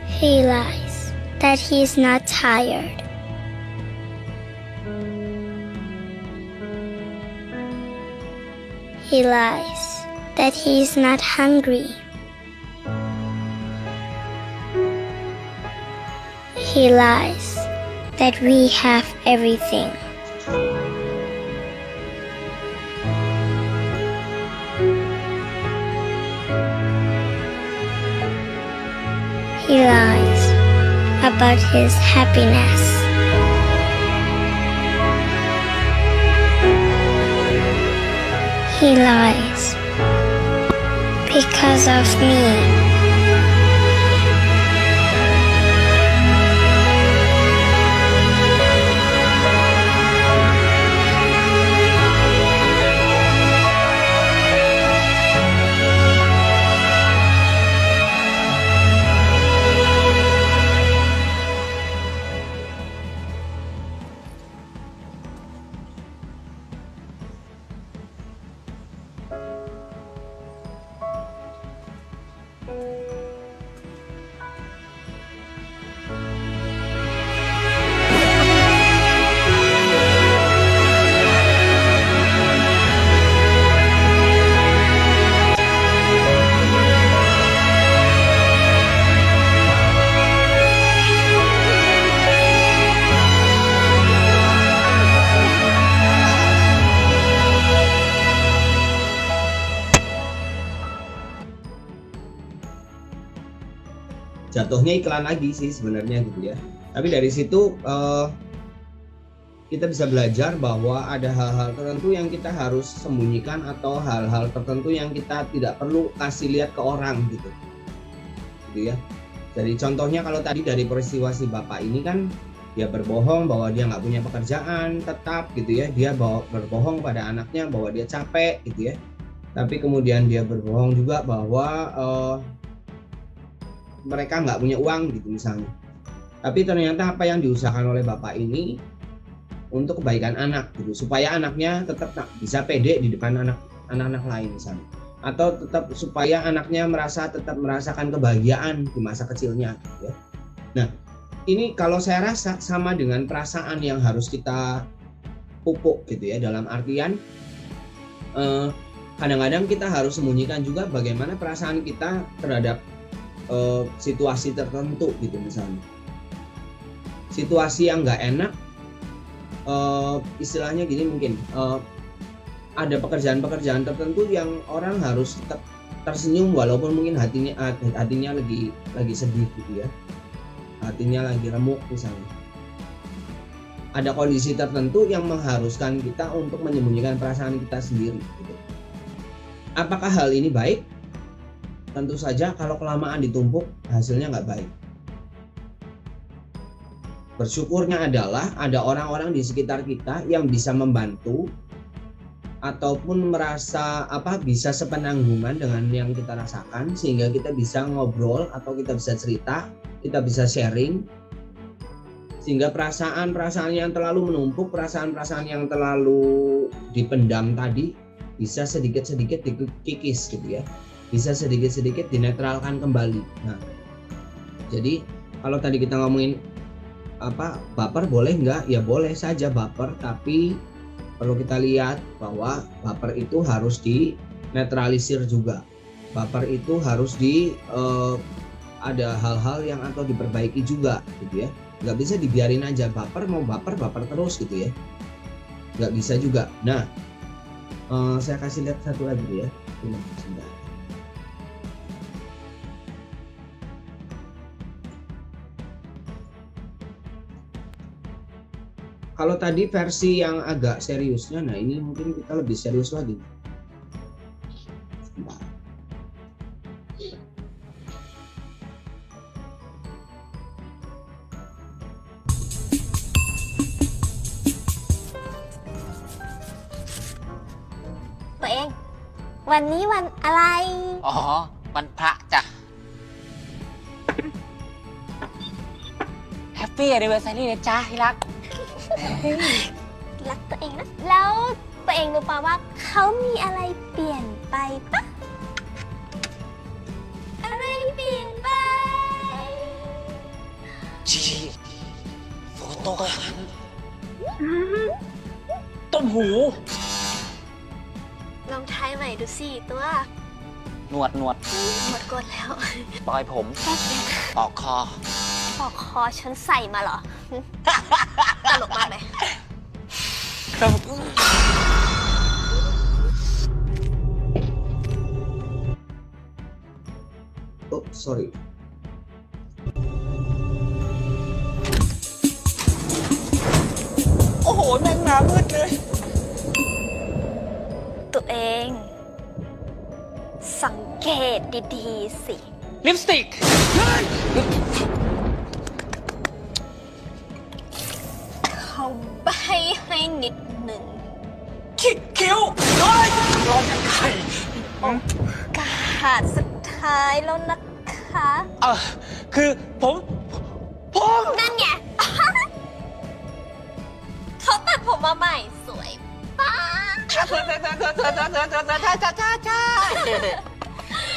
He lies that he's not tired. He lies that he's not hungry. He lies that we have everything. He lies about his happiness. He lies because of me. Jatuhnya iklan lagi sih sebenarnya gitu ya. Tapi dari situ kita bisa belajar bahwa ada hal-hal tertentu yang kita harus sembunyikan atau hal-hal tertentu yang kita tidak perlu kasih lihat ke orang gitu ya. Jadi contohnya kalau tadi dari peristiwa si bapak ini kan dia berbohong bahwa dia nggak punya pekerjaan tetap gitu ya. Dia berbohong pada anaknya bahwa dia capek gitu ya. Tapi kemudian dia berbohong juga bahwa mereka nggak punya uang gitu misalnya. Tapi ternyata apa yang diusahakan oleh bapak ini untuk kebaikan anak gitu, supaya anaknya tetap bisa pede di depan anak-anak lain misalnya, atau tetap supaya anaknya tetap merasakan kebahagiaan di masa kecilnya gitu ya. Nah ini kalau saya rasa sama dengan perasaan yang harus kita pupuk gitu ya, dalam artian kadang-kadang kita harus sembunyikan juga bagaimana perasaan kita terhadap situasi tertentu gitu misalnya. Situasi yang nggak enak, istilahnya gini mungkin ada pekerjaan-pekerjaan tertentu yang orang harus tetap tersenyum walaupun mungkin hatinya lagi sedih gitu ya, hatinya lagi remuk misalnya. Ada kondisi tertentu yang mengharuskan kita untuk menyembunyikan perasaan kita sendiri gitu. Apakah hal ini baik? Tentu saja kalau kelamaan ditumpuk hasilnya nggak baik. Bersyukurnya adalah ada orang-orang di sekitar kita yang bisa membantu ataupun merasa bisa sepenanggungan dengan yang kita rasakan, sehingga kita bisa ngobrol atau kita bisa cerita, kita bisa sharing, sehingga perasaan-perasaan yang terlalu menumpuk, perasaan-perasaan yang terlalu dipendam tadi bisa sedikit-sedikit dikikis gitu ya. Bisa sedikit-sedikit dinetralkan kembali. Nah, jadi kalau tadi kita ngomongin baper boleh nggak? Ya boleh saja baper, tapi perlu kita lihat bahwa baper itu harus dinetralisir juga. Baper itu harus ada hal-hal yang atau diperbaiki juga gitu ya. Nggak bisa dibiarin aja baper terus gitu ya. Nggak bisa juga. Nah, saya kasih lihat satu lagi ya. Sebentar. Kalau tadi versi yang agak seriusnya, nah ini mungkin kita lebih serius lagi. Sebentar. Tụi em วันนี้วันอะไร อ๋อ วันพระจ้ะ แฮปปี้แอนนิเวอร์ซารีนะจ๊ะที่รัก รักตัวเองนะ แล้วตัวเองรู้ป่ะว่าเขามีอะไรเปลี่ยนไปปะอะไรเปลี่ยนไป จีโฟโต้ต้มหู ลองทายใหม่ดูสิตัว หนวด หมดกดแล้ว ปลอยผม ออกคอ ปอกคอฉันใส่มาเหรอ ตลกมากเลย Oh, sorry. โอ้โหแม่งหนามืดเลย ตัวเอง สังเกตดีๆสิ ลิปสติก เขาใบให้นิดหนึ่ง คิ้วร้อนอย่างไข่ กาดสุดท้ายแล้วนะคะ คือผม นั่นไง เขาตัดผมมาใหม่สวยป้า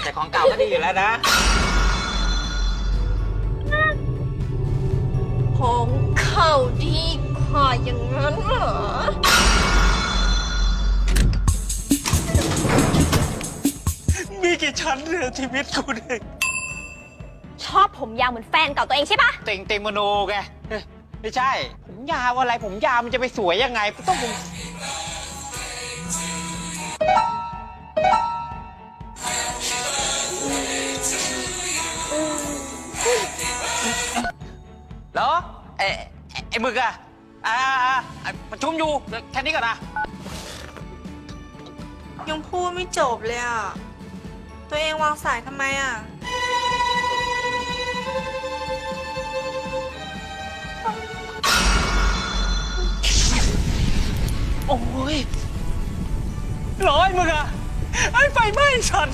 แต่ของเก่าก็ดีอยู่แล้วนะ ผมเข่าดีกว่าอย่างนั้นเหรอ มีกี่ชั้นเลยชีวิตคุณเอง ชอบผมยาวเหมือนแฟนเก่าตัวเองใช่ปะ เต็งมโนไงไม่ใช่ ผมยาวอะไร ผมยาวมันจะไปสวยยังไงต้องผมแล้วไอ้หมึกอะประชุมอยู่แค่นี้ก่อนนะ ยังพูดไม่จบเลยอ่ะ ตัวเองวางสายทำไมอ่ะ โอ้ยร้อยมึงอะไอ้ไฟไหม้ฉัน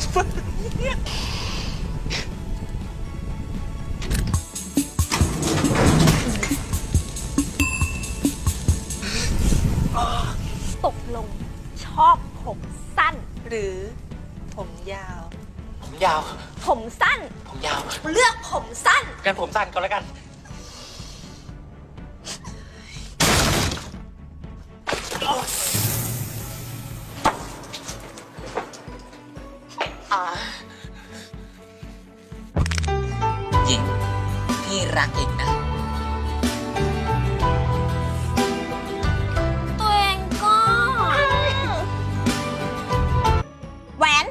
ตกลงชอบผมสั้น หรือผมยาว ผมยาว ผมสั้น ผมยาว เลือกผมสั้น กันผมสั้นก็แล้วกัน หญิงพี่รักเองนะ ตัวเองก็แหวน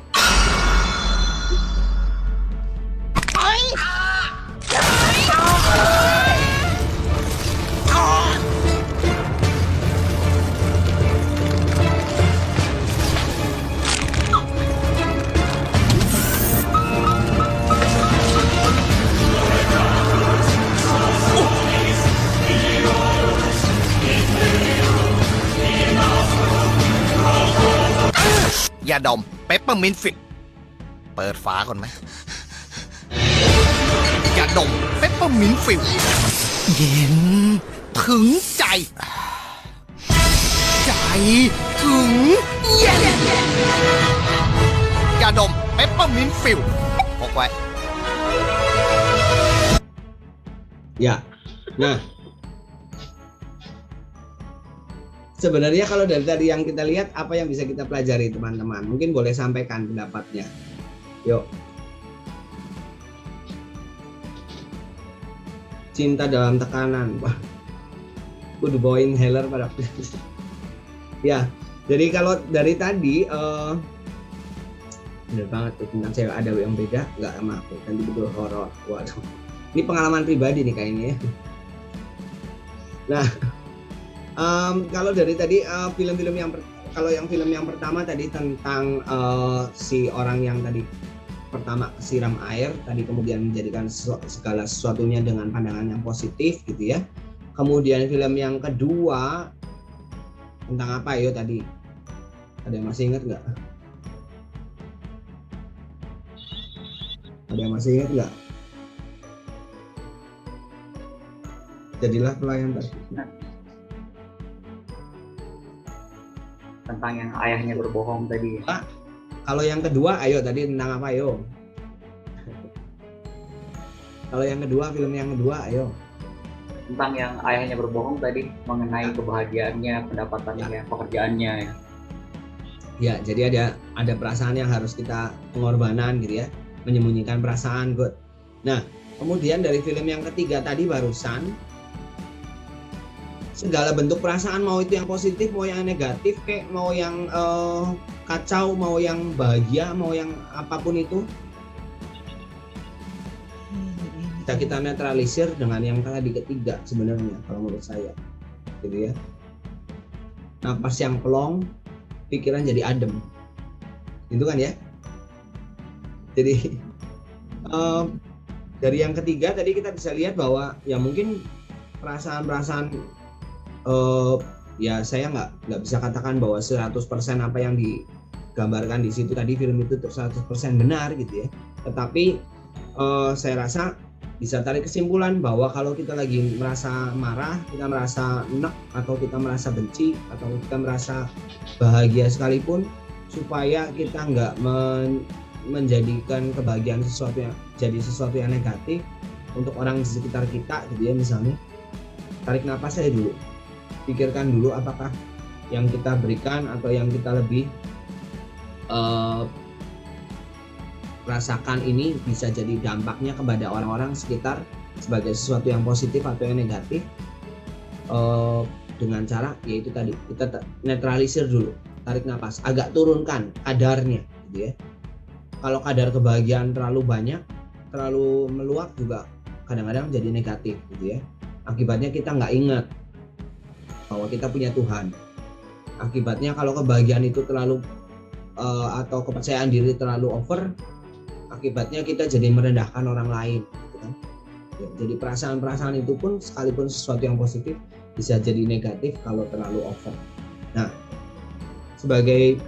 ยาดมเปปเปอร์มินต์ฟิตเปิดฝาก่อนไหมยาดมเปปเปอร์มินต์ฟิตเย็นถึงใจ ใจถึงเย็นยาดมเปปเปอร์มินต์ฟิตพกไว้ Ya, nah sebenarnya kalau dari tadi yang kita lihat, apa yang bisa kita pelajari teman-teman? Mungkin boleh sampaikan pendapatnya. Yuk. Cinta dalam tekanan. Wah, udah bawa inhaler pada. Ya, jadi kalau dari tadi, bener banget tuh tentang cewek ada yang beda, nggak sama aku. Nanti betul horor. Waduh, ini pengalaman pribadi nih kayaknya ya. Nah, Kalau dari tadi film-film film yang pertama tadi tentang si orang yang tadi pertama siram air tadi kemudian menjadikan segala sesuatunya dengan pandangan yang positif gitu ya. Kemudian film yang kedua tentang apa yo tadi? Ada yang masih ingat nggak? Ada yang masih ingat nggak? Jadilah pelayan tadi. Tentang yang ayahnya berbohong tadi. Kalau yang kedua, ayo tadi tentang apa, ayo? Kalau yang kedua, film yang kedua, ayo. Tentang yang ayahnya berbohong tadi, mengenai kebahagiaannya, pendapatannya, pekerjaannya. Ya, jadi ada perasaan yang harus kita pengorbanan gitu ya, menyembunyikan perasaan, good. Nah, kemudian dari film yang ketiga tadi barusan, segala bentuk perasaan, mau itu yang positif, mau yang negatif, kayak mau yang kacau, mau yang bahagia, mau yang apapun itu, kita netralisir dengan yang tadi ketiga sebenarnya kalau menurut saya, gitu ya. Napas yang pelong, pikiran jadi adem, gitu kan ya. Jadi dari yang ketiga tadi kita bisa lihat bahwa ya mungkin perasaan-perasaan ya saya nggak bisa katakan bahwa 100% apa yang digambarkan di situ tadi film itu 100% benar gitu ya. Tetapi saya rasa bisa tarik kesimpulan bahwa kalau kita lagi merasa marah, kita merasa enek, atau kita merasa benci, atau kita merasa bahagia sekalipun, supaya kita nggak menjadikan kebahagiaan jadi sesuatu yang negatif untuk orang di sekitar kita gitu ya. Misalnya tarik napas aja dulu, pikirkan dulu apakah yang kita berikan atau yang kita lebih rasakan ini bisa jadi dampaknya kepada orang-orang sekitar sebagai sesuatu yang positif atau yang negatif, dengan cara yaitu tadi kita netralisir dulu, tarik napas, agak turunkan kadarnya gitu ya. Kalau kadar kebahagiaan terlalu banyak, terlalu meluap juga kadang-kadang jadi negatif gitu ya. Akibatnya kita nggak ingat bahwa kita punya Tuhan. Akibatnya kalau kebahagiaan itu terlalu atau kepercayaan diri terlalu over, akibatnya kita jadi merendahkan orang lain gitu kan. Ya, jadi perasaan-perasaan itu pun sekalipun sesuatu yang positif bisa jadi negatif kalau terlalu over. Nah, sebagai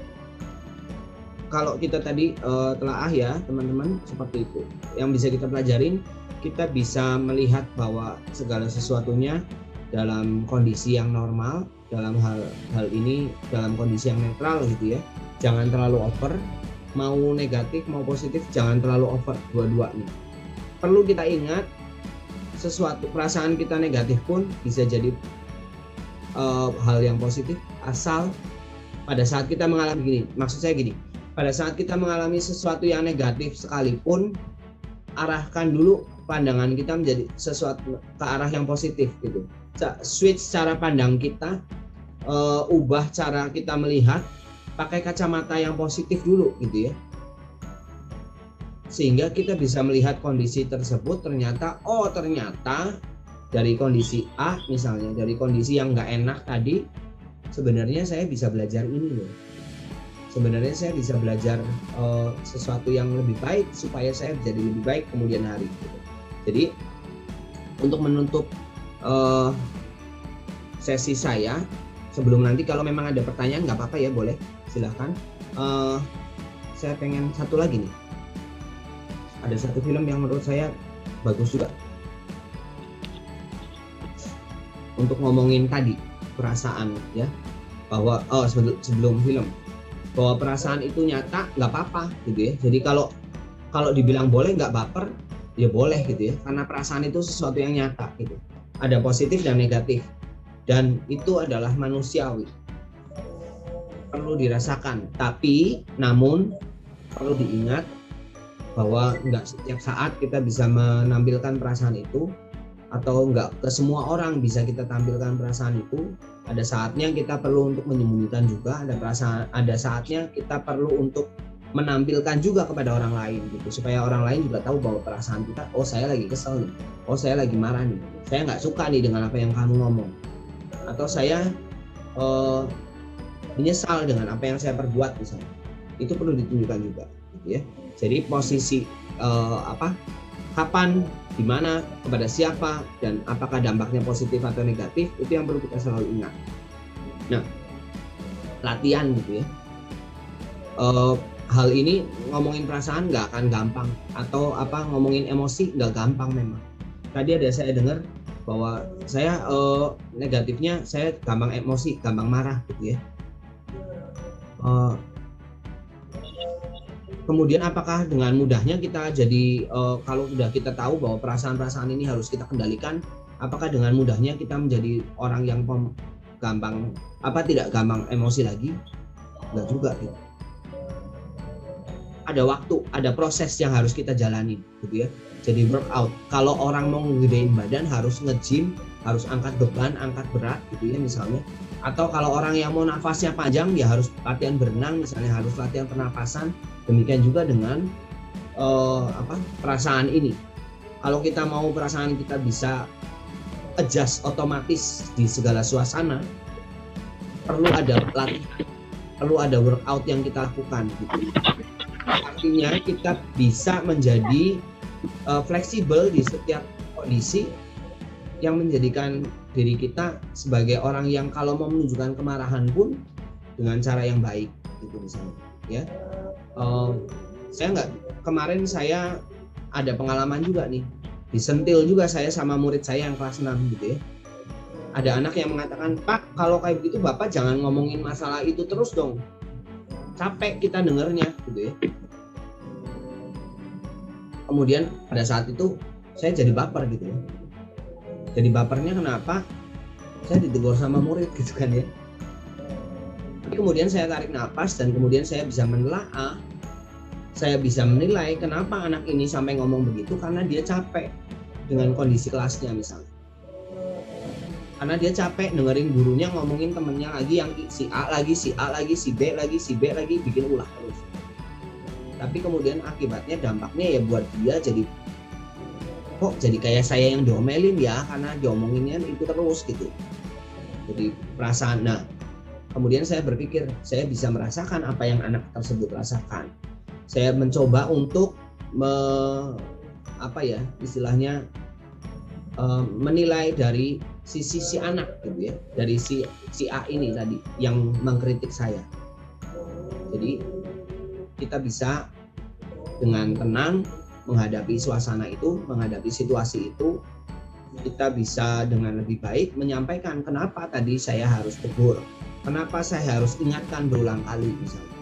kalau kita tadi telaah ya teman-teman seperti itu. Yang bisa kita pelajarin, kita bisa melihat bahwa segala sesuatunya dalam kondisi yang normal, dalam hal ini dalam kondisi yang netral gitu ya. Jangan terlalu over, mau negatif mau positif jangan terlalu over dua-duanya. Perlu kita ingat sesuatu perasaan kita negatif pun bisa jadi hal yang positif asal pada saat kita mengalami gini. Maksud saya gini, pada saat kita mengalami sesuatu yang negatif sekalipun, arahkan dulu pandangan kita menjadi sesuatu ke arah yang positif gitu. Switch cara pandang kita, ubah cara kita melihat, pakai kacamata yang positif dulu gitu ya, sehingga kita bisa melihat kondisi tersebut ternyata dari kondisi A misalnya, dari kondisi yang nggak enak tadi, sebenarnya saya bisa belajar ini loh, sebenarnya saya bisa belajar sesuatu yang lebih baik supaya saya jadi lebih baik kemudian hari gitu. Jadi untuk menutup sesi saya, sebelum nanti kalau memang ada pertanyaan nggak apa-apa ya, boleh silahkan. Saya pengen satu lagi nih, ada satu film yang menurut saya bagus juga untuk ngomongin tadi perasaan ya, bahwa sebelum film, bahwa perasaan itu nyata nggak apa-apa gitu ya. Jadi kalau dibilang boleh nggak baper ya boleh gitu ya, karena perasaan itu sesuatu yang nyata gitu, ada positif dan negatif, dan itu adalah manusiawi, perlu dirasakan. Tapi namun perlu diingat bahwa nggak setiap saat kita bisa menampilkan perasaan itu, atau nggak ke semua orang bisa kita tampilkan perasaan itu. Ada saatnya kita perlu untuk menyembunyikan juga, ada saatnya kita perlu untuk menampilkan juga kepada orang lain gitu, supaya orang lain juga tahu bahwa perasaan kita, oh saya lagi kesel nih, oh saya lagi marah nih, saya nggak suka nih dengan apa yang kamu ngomong. atau saya menyesal dengan apa yang saya perbuat misalnya, itu perlu ditunjukkan juga, gitu ya. Jadi posisi kapan, di mana, kepada siapa, dan apakah dampaknya positif atau negatif, itu yang perlu kita selalu ingat. Nah, latihan gitu ya. Hal ini ngomongin perasaan nggak akan gampang, atau ngomongin emosi nggak gampang memang. Tadi ada saya dengar bahwa saya negatifnya saya gampang emosi, gampang marah gitu ya. Kemudian apakah dengan mudahnya kita jadi kalau sudah kita tahu bahwa perasaan-perasaan ini harus kita kendalikan, apakah dengan mudahnya kita menjadi orang yang tidak gampang emosi lagi? Enggak juga gitu. Ada waktu, ada proses yang harus kita jalani gitu ya. Jadi workout. Kalau orang mau ngegedein badan harus nge-gym, harus angkat beban, angkat berat gitu ya misalnya. Atau kalau orang yang mau nafasnya panjang ya harus latihan berenang misalnya, harus latihan pernapasan. Demikian juga dengan perasaan ini. Kalau kita mau perasaan kita bisa adjust otomatis di segala suasana, perlu ada latihan, perlu ada workout yang kita lakukan gitu. Artinya kita bisa menjadi fleksibel di setiap kondisi yang menjadikan diri kita sebagai orang yang kalau mau menunjukkan kemarahan pun dengan cara yang baik gitu misalnya ya. Kemarin saya ada pengalaman juga nih, disentil juga saya sama murid saya yang kelas 6 gitu ya. Ada anak yang mengatakan, "Pak, kalau kayak begitu Bapak jangan ngomongin masalah itu terus dong. Capek kita dengernya," gitu ya. Kemudian pada saat itu saya jadi baper gitu ya. Jadi bapernya kenapa? Saya ditegur sama murid gitu kan ya. Tapi kemudian saya tarik nafas dan kemudian saya bisa menelaah, saya bisa menilai kenapa anak ini sampai ngomong begitu, karena dia capek dengan kondisi kelasnya misalnya. Karena dia capek dengerin gurunya ngomongin temennya lagi yang si A lagi, si A lagi, si B lagi, si B lagi, bikin ulah terus. Tapi kemudian akibatnya dampaknya ya buat dia jadi kok jadi kayak saya yang diomelin ya, karena diomonginnya itu terus gitu. Jadi perasaan. Nah, kemudian saya berpikir saya bisa merasakan apa yang anak tersebut rasakan. Saya mencoba untuk menilai dari sisi si anak gitu ya, dari si A ini tadi yang mengkritik saya. Jadi kita bisa dengan tenang menghadapi suasana itu, menghadapi situasi itu. Kita bisa dengan lebih baik menyampaikan kenapa tadi saya harus tegur, kenapa saya harus ingatkan berulang kali misalnya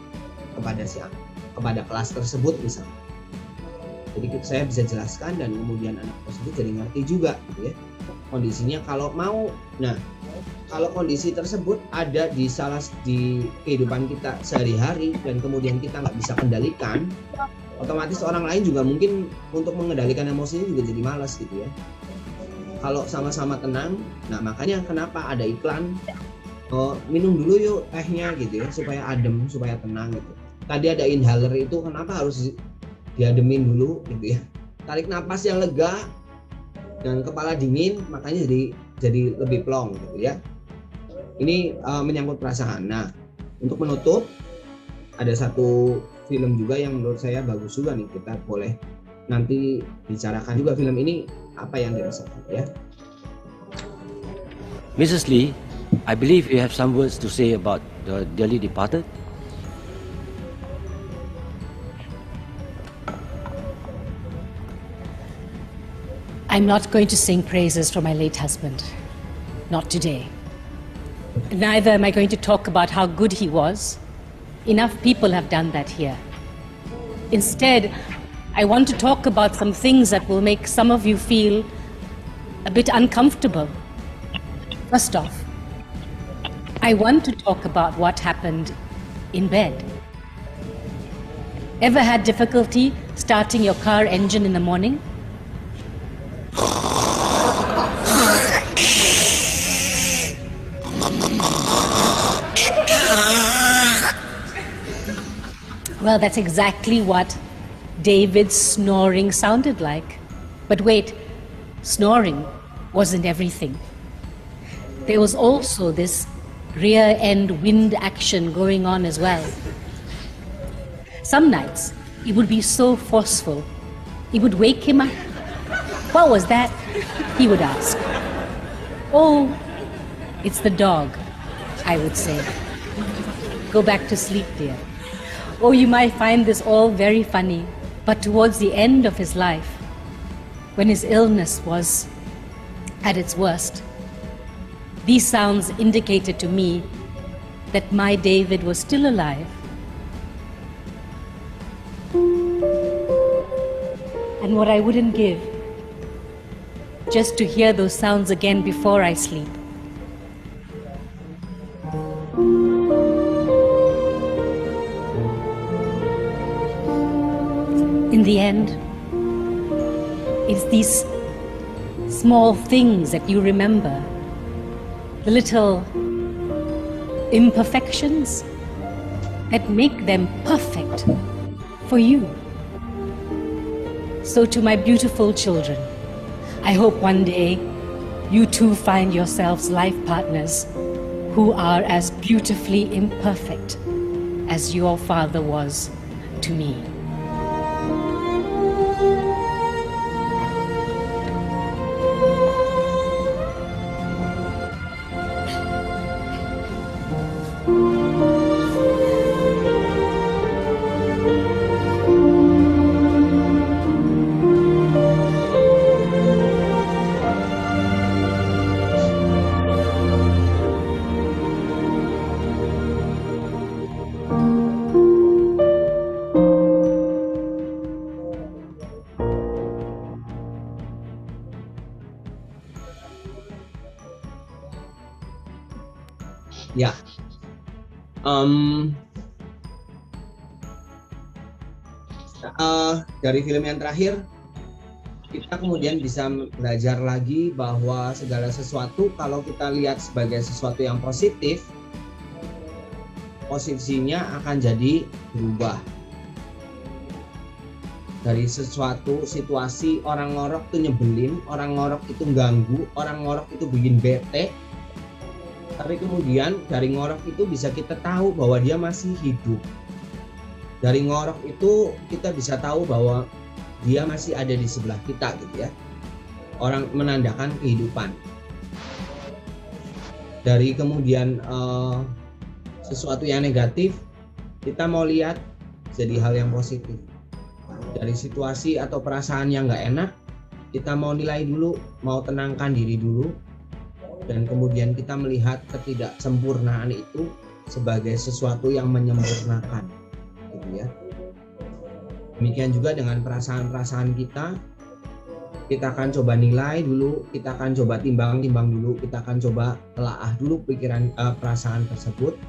kepada kelas tersebut misalnya. Jadi saya bisa jelaskan dan kemudian anak tersebut jadi ngerti juga gitu ya kondisinya kalau mau. Nah, kalau kondisi tersebut ada di kehidupan kita sehari-hari dan kemudian kita nggak bisa kendalikan, otomatis orang lain juga mungkin untuk mengendalikan emosinya juga jadi malas gitu ya. Kalau sama-sama tenang, nah makanya kenapa ada iklan minum dulu yuk tehnya gitu ya, supaya adem, supaya tenang gitu. Tadi ada inhaler itu kenapa harus diademin dulu gitu ya. Tarik napas yang lega dan kepala dingin, makanya jadi lebih plong gitu ya. Ini menyangkut perasaan. Nah, untuk menutup ada satu film juga yang menurut saya bagus juga nih, kita boleh nanti bicarakan juga film ini apa yang dirasakan ya. Mrs. Lee, I believe you have some words to say about the dearly departed. I'm not going to sing praises for my late husband. Not today. Neither am I going to talk about how good he was. Enough people have done that here. Instead, I want to talk about some things that will make some of you feel a bit uncomfortable. First off, I want to talk about what happened in bed. Ever had difficulty starting your car engine in the morning? Well, that's exactly what David's snoring sounded like. But wait, snoring wasn't everything. there was also this rear end wind action going on as well. Some nights, it would be so forceful, it would wake him up. What was that? He would ask. Oh, it's the dog, I would say. Go back to sleep, dear. Oh, you might find this all very funny, but towards the end of his life, when his illness was at its worst, these sounds indicated to me that my David was still alive. And what I wouldn't give, just to hear those sounds again before I sleep. In the end, it's these small things that you remember, the little imperfections that make them perfect for you. So to my beautiful children, I hope one day you too find yourselves life partners who are as beautifully imperfect as your father was to me. Ya, dari film yang terakhir kita kemudian bisa belajar lagi bahwa segala sesuatu kalau kita lihat sebagai sesuatu yang positif, posisinya akan jadi berubah. Dari sesuatu situasi orang ngorok itu nyebelin, orang ngorok itu ganggu, orang ngorok itu bikin bete. Tapi kemudian dari ngorok itu bisa kita tahu bahwa dia masih hidup. Dari ngorok itu kita bisa tahu bahwa dia masih ada di sebelah kita gitu ya. Orang menandakan kehidupan. Dari kemudian sesuatu yang negatif, kita mau lihat jadi hal yang positif. Dari situasi atau perasaan yang nggak enak, kita mau nilai dulu, mau tenangkan diri dulu. Dan kemudian kita melihat ketidaksempurnaan itu sebagai sesuatu yang menyempurnakan, gitu ya. Demikian juga dengan perasaan-perasaan kita akan coba nilai dulu, kita akan coba timbang-timbang dulu, kita akan coba telaah dulu pikiran perasaan tersebut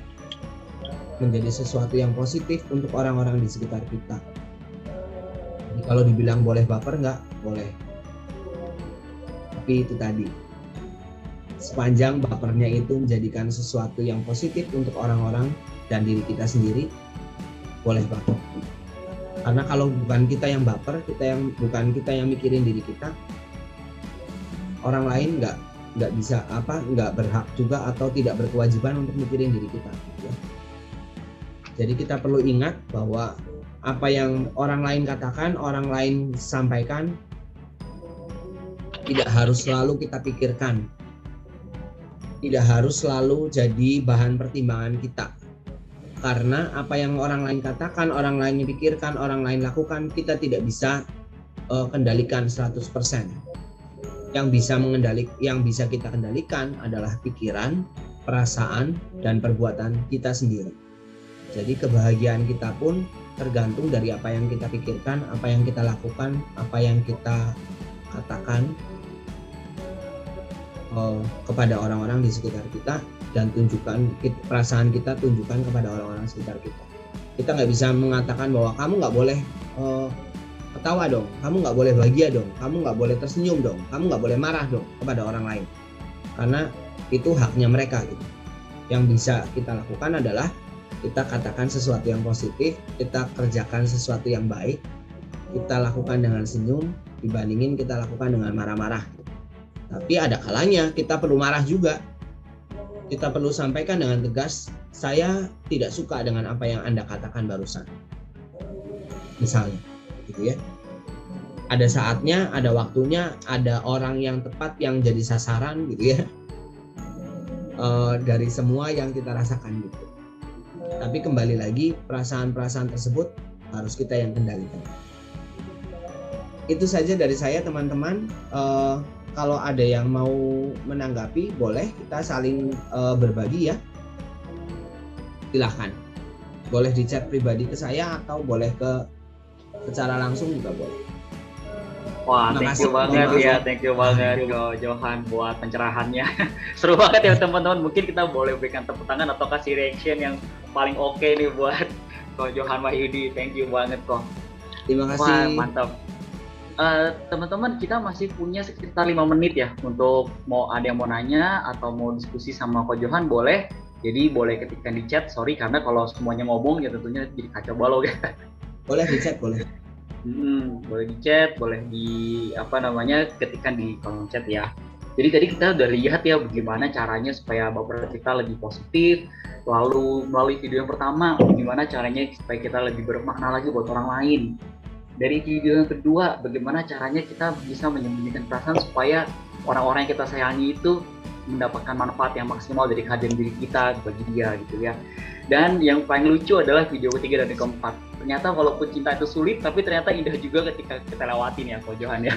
menjadi sesuatu yang positif untuk orang-orang di sekitar kita. Jadi kalau dibilang boleh baper nggak? Boleh. Tapi itu tadi, sepanjang bapernya itu menjadikan sesuatu yang positif untuk orang-orang dan diri kita sendiri, boleh baper. Karena kalau bukan kita yang baper, bukan kita yang mikirin diri kita, orang lain nggak bisa nggak berhak juga atau tidak berkewajiban untuk mikirin diri kita. Ya. Jadi kita perlu ingat bahwa apa yang orang lain katakan, orang lain sampaikan, tidak harus selalu kita pikirkan. Tidak harus selalu jadi bahan pertimbangan kita. Karena apa yang orang lain katakan, orang lain pikirkan, orang lain lakukan, kita tidak bisa kendalikan 100%. Yang bisa kita kendalikan adalah pikiran, perasaan, dan perbuatan kita sendiri. Jadi kebahagiaan kita pun tergantung dari apa yang kita pikirkan, apa yang kita lakukan, apa yang kita katakan kepada orang-orang di sekitar kita, dan tunjukkan perasaan kita, tunjukkan kepada orang-orang sekitar kita. Kita nggak bisa mengatakan bahwa kamu nggak boleh ketawa dong, kamu nggak boleh bahagia dong, kamu nggak boleh tersenyum dong, kamu nggak boleh marah dong kepada orang lain, karena itu haknya mereka gitu. Yang bisa kita lakukan adalah kita katakan sesuatu yang positif, kita kerjakan sesuatu yang baik, kita lakukan dengan senyum dibandingin kita lakukan dengan marah-marah. Tapi ada kalanya kita perlu marah juga. kita perlu sampaikan dengan tegas, saya tidak suka dengan apa yang Anda katakan barusan. Misalnya, gitu ya. Ada saatnya, ada waktunya, ada orang yang tepat yang jadi sasaran, gitu ya. Dari semua yang kita rasakan gitu. Tapi kembali lagi, perasaan-perasaan tersebut harus kita yang kendalikan. Itu saja dari saya, teman-teman. Kalau ada yang mau menanggapi, boleh kita saling berbagi ya. Silahkan. Boleh di chat pribadi ke saya atau boleh secara langsung juga boleh. Wah, thank you banget ya, thank you banget Ko Johan buat pencerahannya. Seru banget ya teman-teman. Mungkin kita boleh berikan tepuk tangan atau kasih reaction yang paling oke nih buat Ko Johan Wahyudi. Thank you banget Ko. Terima kasih. Wah, mantap. Teman-teman, kita masih punya sekitar 5 menit ya untuk ada yang mau nanya atau mau diskusi sama Ko Johan, boleh. Jadi boleh ketikkan di chat. Sorry karena kalau semuanya ngomong ya tentunya jadi kacau balau ya. Boleh di chat, boleh. Boleh di chat, boleh ketikkan di kolom chat ya. Jadi tadi kita udah lihat ya bagaimana caranya supaya baper kita lebih positif. Lalu melalui video yang pertama, bagaimana caranya supaya kita lebih bermakna lagi buat orang lain. Dari video yang kedua, bagaimana caranya kita bisa menyembunyikan perasaan supaya orang-orang yang kita sayangi itu mendapatkan manfaat yang maksimal dari kehadiran diri kita bagi dia gitu ya. Dan yang paling lucu adalah video ketiga dan keempat. Ternyata walaupun cinta itu sulit, tapi ternyata indah juga ketika kita lewatin ya, Ko Johan ya.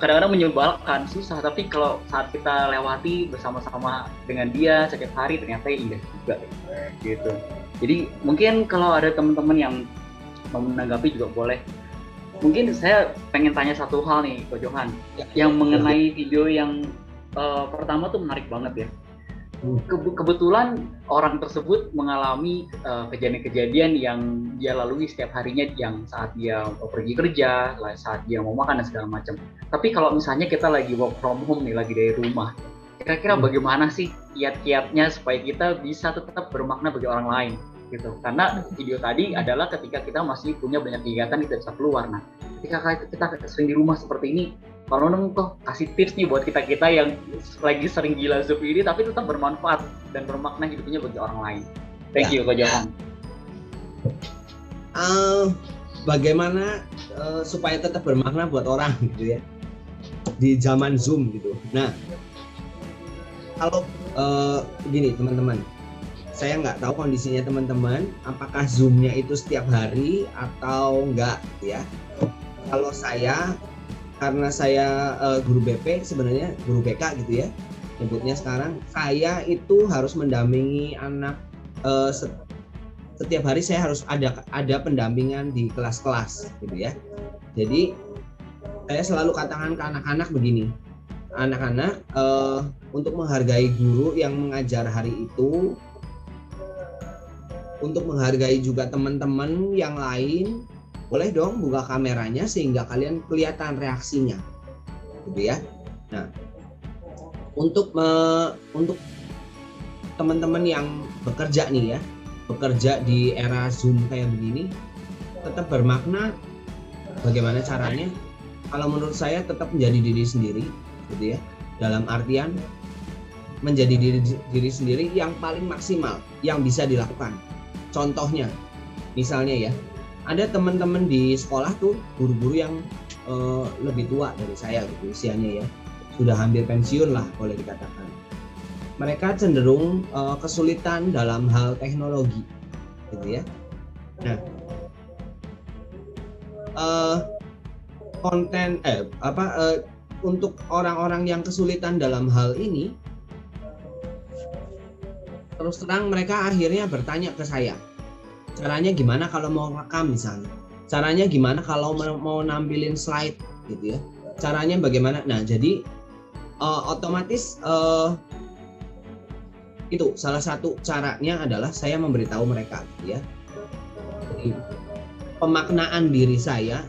Kadang-kadang menyebalkan, susah, tapi kalau saat kita lewati bersama-sama dengan dia setiap hari, ternyata indah juga gitu. Jadi mungkin kalau ada teman-teman yang mau menanggapi juga boleh. Mungkin saya pengen tanya satu hal nih, Ko Johan, yang mengenai video yang pertama tuh menarik banget ya. Kebetulan orang tersebut mengalami kejadian-kejadian yang dia lalui setiap harinya, yang saat dia pergi kerja, saat dia mau makan dan segala macam. Tapi kalau misalnya kita lagi work from home nih, lagi dari rumah, kira-kira bagaimana sih kiat-kiatnya supaya kita bisa tetap bermakna bagi orang lain gitu? Karena video tadi adalah ketika kita masih punya banyak kegiatan, kita bisa keluar. Nah, ketika kita sering di rumah seperti ini, kalau neng kok kasih tips nih buat kita yang lagi sering gila Zoom ini tapi tetap bermanfaat dan bermakna hidupnya bagi orang lain. Thank you Ko Johan. Bagaimana supaya tetap bermakna buat orang gitu ya di zaman Zoom gitu. Nah, kalau begini teman-teman, saya nggak tahu kondisinya teman-teman, apakah Zoom-nya itu setiap hari atau enggak ya. Kalau saya, karena saya guru BP, sebenarnya guru BK gitu ya nyebutnya sekarang, saya itu harus mendampingi anak setiap hari. Saya harus ada pendampingan di kelas-kelas gitu ya. Jadi saya selalu katakan ke anak-anak begini, anak-anak untuk menghargai guru yang mengajar hari itu, untuk menghargai juga teman-teman yang lain, boleh dong buka kameranya sehingga kalian kelihatan reaksinya, gitu ya. Nah, untuk teman-teman yang bekerja nih ya, bekerja di era Zoom kayak begini, tetap bermakna. Bagaimana caranya? Kalau menurut saya tetap menjadi diri sendiri, gitu ya. Dalam artian menjadi diri sendiri yang paling maksimal yang bisa dilakukan. Contohnya, misalnya ya, ada teman-teman di sekolah tuh guru-guru yang lebih tua dari saya gitu usianya ya, sudah hampir pensiun lah boleh dikatakan. Mereka cenderung kesulitan dalam hal teknologi gitu ya. Nah, untuk orang-orang yang kesulitan dalam hal ini, terus terang mereka akhirnya bertanya ke saya, caranya gimana kalau mau rekam misalnya, caranya gimana kalau mau nampilin slide gitu ya, caranya bagaimana. Nah, jadi otomatis itu salah satu caranya adalah saya memberitahu mereka gitu ya. Jadi, pemaknaan diri saya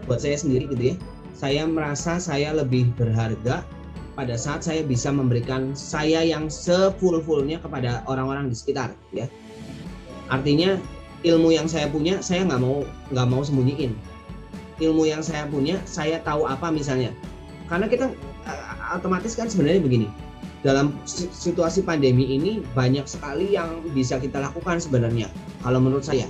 buat saya sendiri gitu ya, saya merasa saya lebih berharga pada saat saya bisa memberikan saya yang sefull-fullnya kepada orang-orang di sekitar ya. Artinya ilmu yang saya punya, saya nggak mau sembunyiin. Ilmu yang saya punya, saya tahu apa misalnya. Karena kita otomatis kan sebenarnya begini, dalam situasi pandemi ini banyak sekali yang bisa kita lakukan sebenarnya. Kalau menurut saya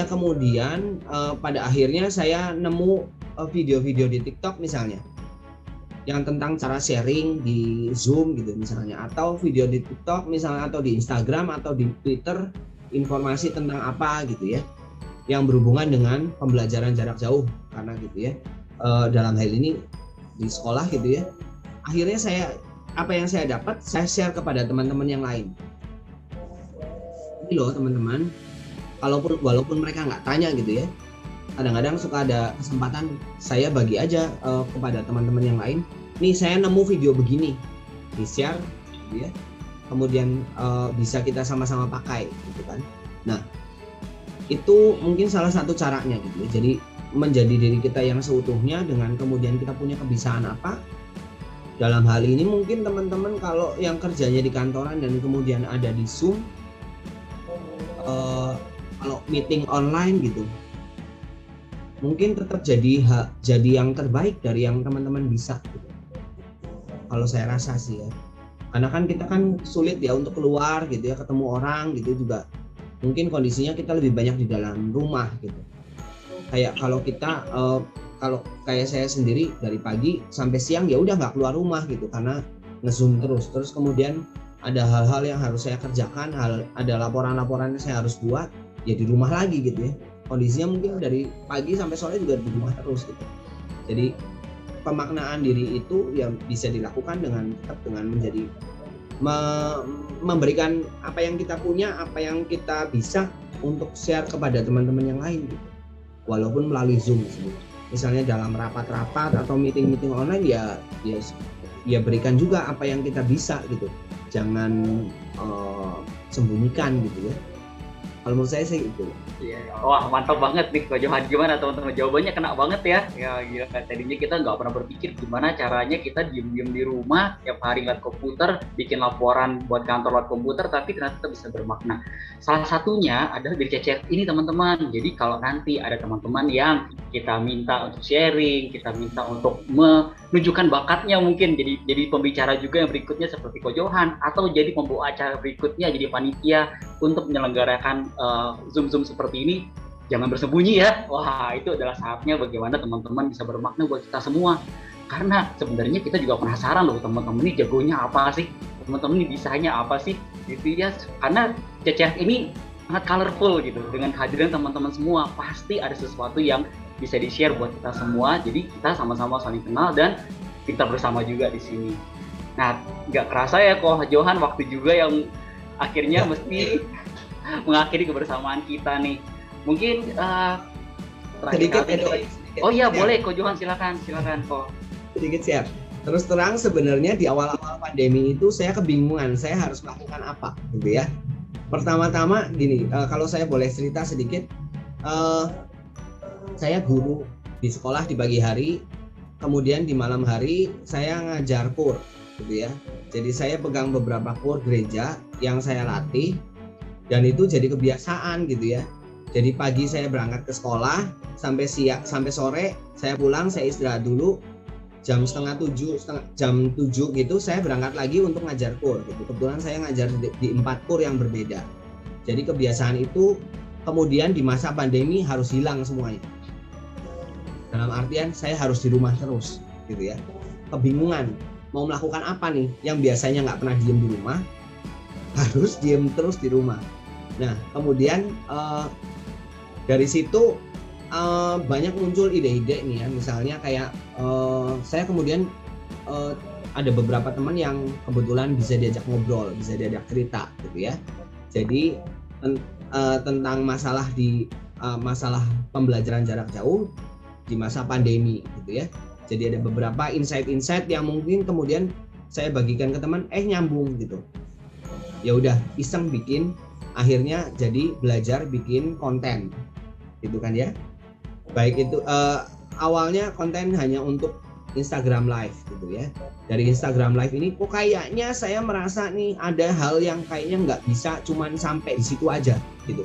kemudian pada akhirnya saya nemu video-video di TikTok misalnya yang tentang cara sharing di Zoom gitu misalnya, atau video di TikTok misalnya, atau di Instagram atau di Twitter informasi tentang apa gitu ya yang berhubungan dengan pembelajaran jarak jauh, karena gitu ya dalam hal ini di sekolah gitu ya. Akhirnya apa yang saya dapat saya share kepada teman-teman yang lain. Ini loh teman-teman, walaupun mereka nggak tanya gitu ya, kadang-kadang suka ada kesempatan saya bagi aja kepada teman-teman yang lain. Nih saya nemu video begini, di share gitu ya, kemudian bisa kita sama-sama pakai gitu kan. Nah itu mungkin salah satu caranya gitu ya. Jadi menjadi diri kita yang seutuhnya dengan kemudian kita punya kebiasaan apa. Dalam hal ini mungkin teman-teman kalau yang kerjanya di kantoran dan kemudian ada di Zoom, kalau meeting online gitu, mungkin tetap jadi yang terbaik dari yang teman-teman bisa gitu. Kalau saya rasa sih ya, karena kan kita kan sulit ya untuk keluar gitu ya, ketemu orang gitu juga. Mungkin kondisinya kita lebih banyak di dalam rumah gitu. Kayak kalau kita kalau kayak saya sendiri dari pagi sampai siang ya udah nggak keluar rumah gitu karena nge-zoom terus kemudian ada hal-hal yang harus saya kerjakan, ada laporan-laporan yang saya harus buat ya di rumah lagi gitu ya. Kondisinya mungkin dari pagi sampai sore juga di rumah terus gitu. Jadi pemaknaan diri itu yang bisa dilakukan dengan menjadi memberikan apa yang kita punya, apa yang kita bisa untuk share kepada teman-teman yang lain gitu. Walaupun melalui Zoom misalnya dalam rapat-rapat atau meeting-meeting online ya berikan juga apa yang kita bisa gitu. Jangan sembunyikan gitu ya. Kalau menurut saya sih itu. Iya. Wah mantap banget nih Ko Johan, gimana teman-teman, jawabannya kena banget ya. Ya gila, tadinya kita nggak pernah berpikir gimana caranya kita diem-diem di rumah tiap hari lihat komputer, bikin laporan buat kantor lewat komputer, tapi ternyata bisa bermakna. Salah satunya adalah di CCF ini teman-teman. Jadi kalau nanti ada teman-teman yang kita minta untuk sharing, kita minta untuk menunjukkan bakatnya, mungkin jadi pembicara juga yang berikutnya seperti Ko Johan, atau jadi pembawa acara berikutnya, jadi panitia untuk menyelenggarakan Zoom seperti ini, jangan bersembunyi ya. Wah itu adalah saatnya bagaimana teman-teman bisa bermakna buat kita semua. Karena sebenarnya kita juga penasaran loh teman-teman ini jagonya apa sih, teman-teman ini bisanya apa sih gitu ya. Karena CCF ini sangat colorful gitu, dengan kehadiran teman-teman semua pasti ada sesuatu yang bisa di-share buat kita semua. Jadi kita sama-sama saling kenal dan kita bersama juga di sini. Nah nggak kerasa ya Ko Johan, waktu juga yang akhirnya mesti mengakhiri kebersamaan kita nih. Mungkin sedikit oh iya boleh Ko Johan, silakan Ko. Sedikit siap. Terus terang sebenarnya di awal-awal pandemi itu saya kebingungan saya harus melakukan apa gitu ya. Pertama-tama gini, kalau saya boleh cerita sedikit, saya guru di sekolah di pagi hari, kemudian di malam hari saya ngajar kur gitu ya. Jadi saya pegang beberapa kur gereja yang saya latih. Dan itu jadi kebiasaan gitu ya. Jadi pagi saya berangkat ke sekolah, sampai sore saya pulang, saya istirahat dulu. Jam 7 gitu saya berangkat lagi untuk ngajar kur gitu. Kebetulan saya ngajar di 4 kur yang berbeda. Jadi kebiasaan itu kemudian di masa pandemi harus hilang semuanya. Dalam artian saya harus di rumah terus gitu ya. Kebingungan mau melakukan apa nih yang biasanya nggak pernah diem di rumah, harus diem terus di rumah. Nah kemudian dari situ banyak muncul ide-ide nih ya, misalnya kayak saya kemudian ada beberapa teman yang kebetulan bisa diajak ngobrol, bisa diajak cerita gitu ya. Jadi tentang masalah pembelajaran jarak jauh di masa pandemi gitu ya. Jadi ada beberapa insight-insight yang mungkin kemudian saya bagikan ke teman, nyambung gitu. Ya udah iseng bikin, akhirnya jadi belajar bikin konten gitu kan ya. Baik itu awalnya konten hanya untuk Instagram Live gitu ya. Dari Instagram Live ini kok kayaknya saya merasa nih ada hal yang kayaknya nggak bisa cuman sampai di situ aja gitu.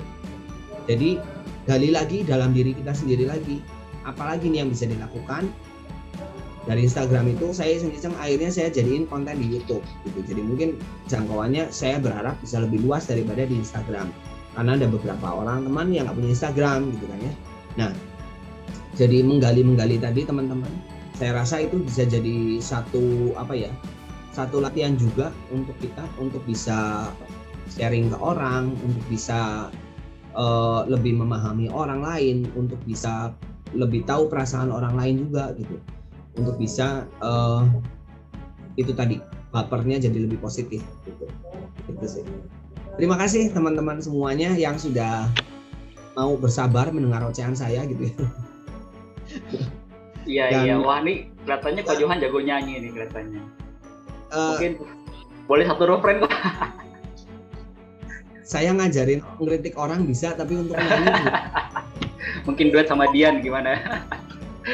Jadi gali lagi dalam diri kita sendiri lagi, apalagi nih yang bisa dilakukan. dari Instagram itu saya iseng-iseng akhirnya saya jadiin konten di YouTube gitu. Jadi mungkin jangkauannya saya berharap bisa lebih luas daripada di Instagram karena ada beberapa orang teman yang nggak punya Instagram gitu kan ya. Nah, jadi menggali tadi teman-teman, saya rasa itu bisa jadi satu latihan juga untuk kita untuk bisa sharing ke orang, untuk bisa lebih memahami orang lain, untuk bisa lebih tahu perasaan orang lain juga gitu. Untuk bisa itu tadi bapernya jadi lebih positif gitu. Gitu sih. Terima kasih teman-teman semuanya yang sudah mau bersabar mendengar ocehan saya gitu ya. Iya, wah nih kelihatannya Ko Johan jago nyanyi nih kelihatannya. Mungkin boleh satu refrain Pak. Saya ngajarin ngeritik orang bisa, tapi untuk nyanyi mungkin duet sama Dian gimana?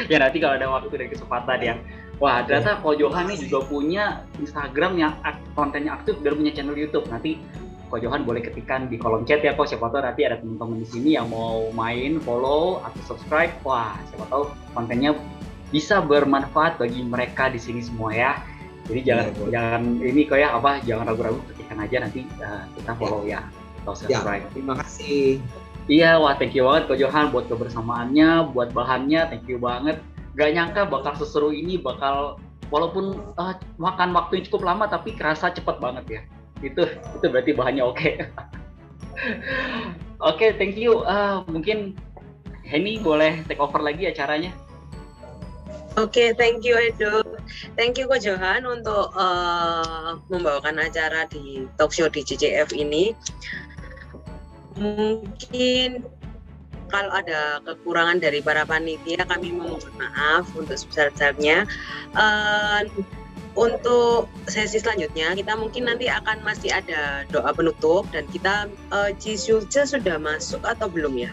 Ya nanti kalau ada waktu dan kesempatan ya. Wah ternyata Ko Johan nih juga punya Instagram yang kontennya aktif dan punya channel YouTube. Nanti Ko Johan boleh ketikkan di kolom chat ya Ko, siapa tahu nanti ada teman-teman di sini yang mau main, follow atau subscribe. Wah siapa tahu kontennya bisa bermanfaat bagi mereka di sini semua ya. Jadi jangan ini Ko ya jangan ragu-ragu, ketikkan aja nanti kita follow ya atau subscribe. Ya, terima kasih. Iya, wah thank you banget Ko Johan buat kebersamaannya, buat bahannya, thank you banget. Gak nyangka bakal seseru ini, walaupun makan waktu yang cukup lama tapi kerasa cepet banget ya. Itu berarti bahannya oke. Oke, thank you. Mungkin Henny boleh take over lagi acaranya. Oke, thank you Edo. Thank you Ko Johan untuk membawakan acara di talk show di JJF ini. Mungkin kalau ada kekurangan dari para panitia kami memohon maaf untuk sebesar-besarnya. Untuk sesi selanjutnya kita mungkin nanti akan masih ada doa penutup dan kita Jisuje sudah masuk atau belum ya?